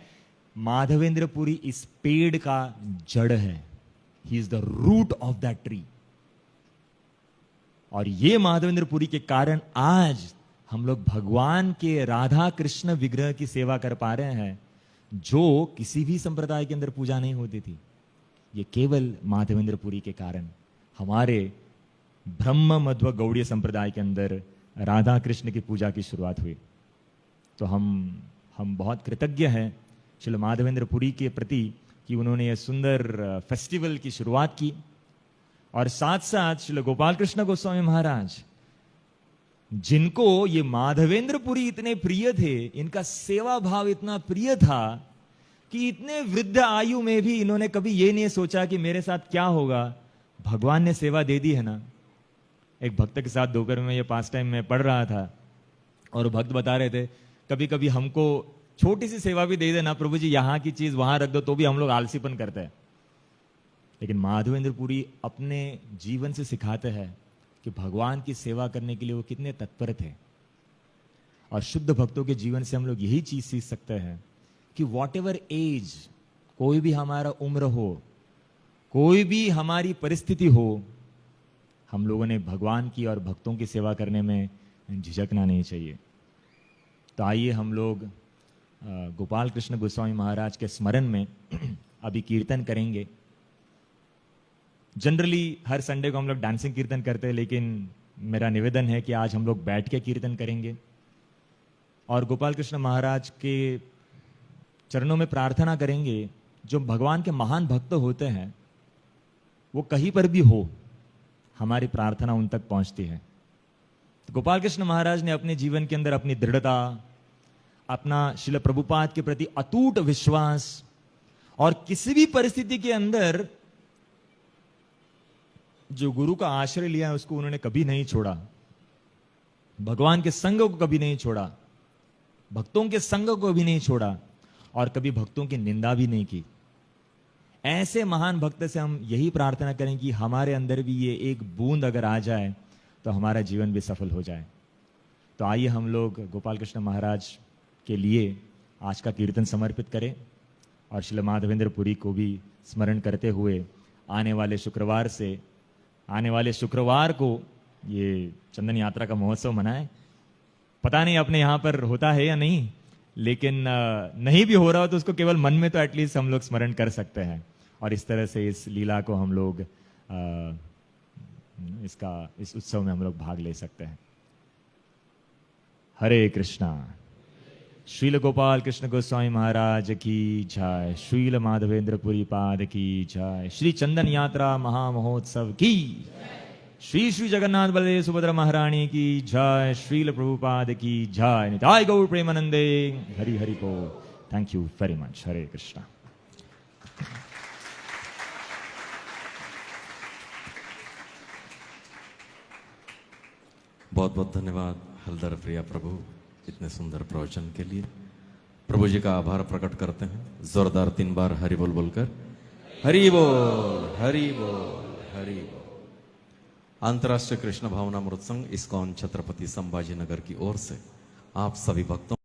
माधवेंद्र पुरी इस पेड़ का जड़ है। He is the root of that tree. और ये माधवेंद्र पुरी के कारण आज हम लोग भगवान के राधा कृष्ण विग्रह की सेवा कर पा रहे हैं, जो किसी भी संप्रदाय के अंदर पूजा नहीं होती थी। ये केवल माधवेंद्र पुरी के कारण हमारे ब्रह्म मध्व गौड़ीय संप्रदाय के अंदर राधा कृष्ण की पूजा की शुरुआत हुई। तो हम बहुत कृतज्ञ हैं श्री माधवेंद्र पुरी के प्रति कि उन्होंने ये सुंदर फेस्टिवल की शुरुआत की। और साथ साथ श्री गोपाल कृष्ण गोस्वामी महाराज, जिनको ये माधवेंद्र पुरी इतने प्रिय थे, इनका सेवा भाव इतना प्रिय था कि इतने वृद्ध आयु में भी इन्होंने कभी ये नहीं सोचा कि मेरे साथ क्या होगा, भगवान ने सेवा दे दी है ना। एक भक्त के साथ दोपहर में ये पास टाइम में पढ़ रहा था, और भक्त बता रहे थे, कभी कभी हमको छोटी सी सेवा भी दे देना, प्रभु जी यहां की चीज वहां रख दो, तो भी हम लोग आलसीपन करते हैं। लेकिन माधवेंद्र पुरी अपने जीवन से सिखाते हैं कि भगवान की सेवा करने के लिए वो कितने तत्पर थे। और शुद्ध भक्तों के जीवन से हम लोग यही चीज सीख सकते हैं कि वॉट एवर एज, कोई भी हमारा उम्र हो, कोई भी हमारी परिस्थिति हो, हम लोगों ने भगवान की और भक्तों की सेवा करने में झिझकना नहीं चाहिए। तो आइए हम लोग गोपाल कृष्ण गोस्वामी महाराज के स्मरण में अभी कीर्तन करेंगे। जनरली हर संडे को हम लोग डांसिंग कीर्तन करते हैं, लेकिन मेरा निवेदन है कि आज हम लोग बैठ के कीर्तन करेंगे और गोपाल कृष्ण महाराज के चरणों में प्रार्थना करेंगे। जो भगवान के महान भक्त होते हैं, वो कहीं पर भी हो, हमारी प्रार्थना उन तक पहुंचती है। तो गोपाल कृष्ण महाराज ने अपने जीवन के अंदर अपनी दृढ़ता, अपना श्रील प्रभुपाद के प्रति अटूट विश्वास, और किसी भी परिस्थिति के अंदर जो गुरु का आश्रय लिया उसको उन्होंने कभी नहीं छोड़ा, भगवान के संग को कभी नहीं छोड़ा, भक्तों के संग को भी नहीं छोड़ा, और कभी भक्तों की निंदा भी नहीं की। ऐसे महान भक्त से हम यही प्रार्थना करें कि हमारे अंदर भी ये एक बूंद अगर आ जाए तो हमारा जीवन भी सफल हो जाए। तो आइए हम लोग गोपाल कृष्ण महाराज के लिए आज का कीर्तन समर्पित करें, और श्री माधवेंद्र पुरी को भी स्मरण करते हुए आने वाले शुक्रवार को ये चंदन यात्रा का महोत्सव मनाएं। पता नहीं अपने यहाँ पर होता है या नहीं, लेकिन नहीं भी हो रहा हो तो उसको केवल मन में तो एटलीस्ट हम लोग स्मरण कर सकते हैं, और इस तरह से इस लीला को हम लोग इस उत्सव में हम लोग भाग ले सकते हैं। हरे कृष्णा। श्रील गोपाल कृष्ण गोस्वामी महाराज की जय, श्रील माधवेंद्र पुरी पाद की जय, श्री चंदन यात्रा महामहोत्सव की, श्री श्री जगन्नाथ बलदेव सुभद्रा महारानी की जय, श्रील प्रभुपाद की जय, निताय गौर प्रेमानंदे, हरि हरि बोल। Thank you very much. Hare Krishna. बहुत बहुत धन्यवाद हलदर प्रिया प्रभु, इतने सुंदर प्रवचन के लिए। प्रभु जी का आभार प्रकट करते हैं जोरदार 3 बार हरि बोल बोलकर। हरि बोल हरि बोल हरि बोल। अंतर्राष्ट्रीय कृष्ण भावना अमृत संघ इस्कॉन छत्रपति संभाजी नगर की ओर से आप सभी भक्तों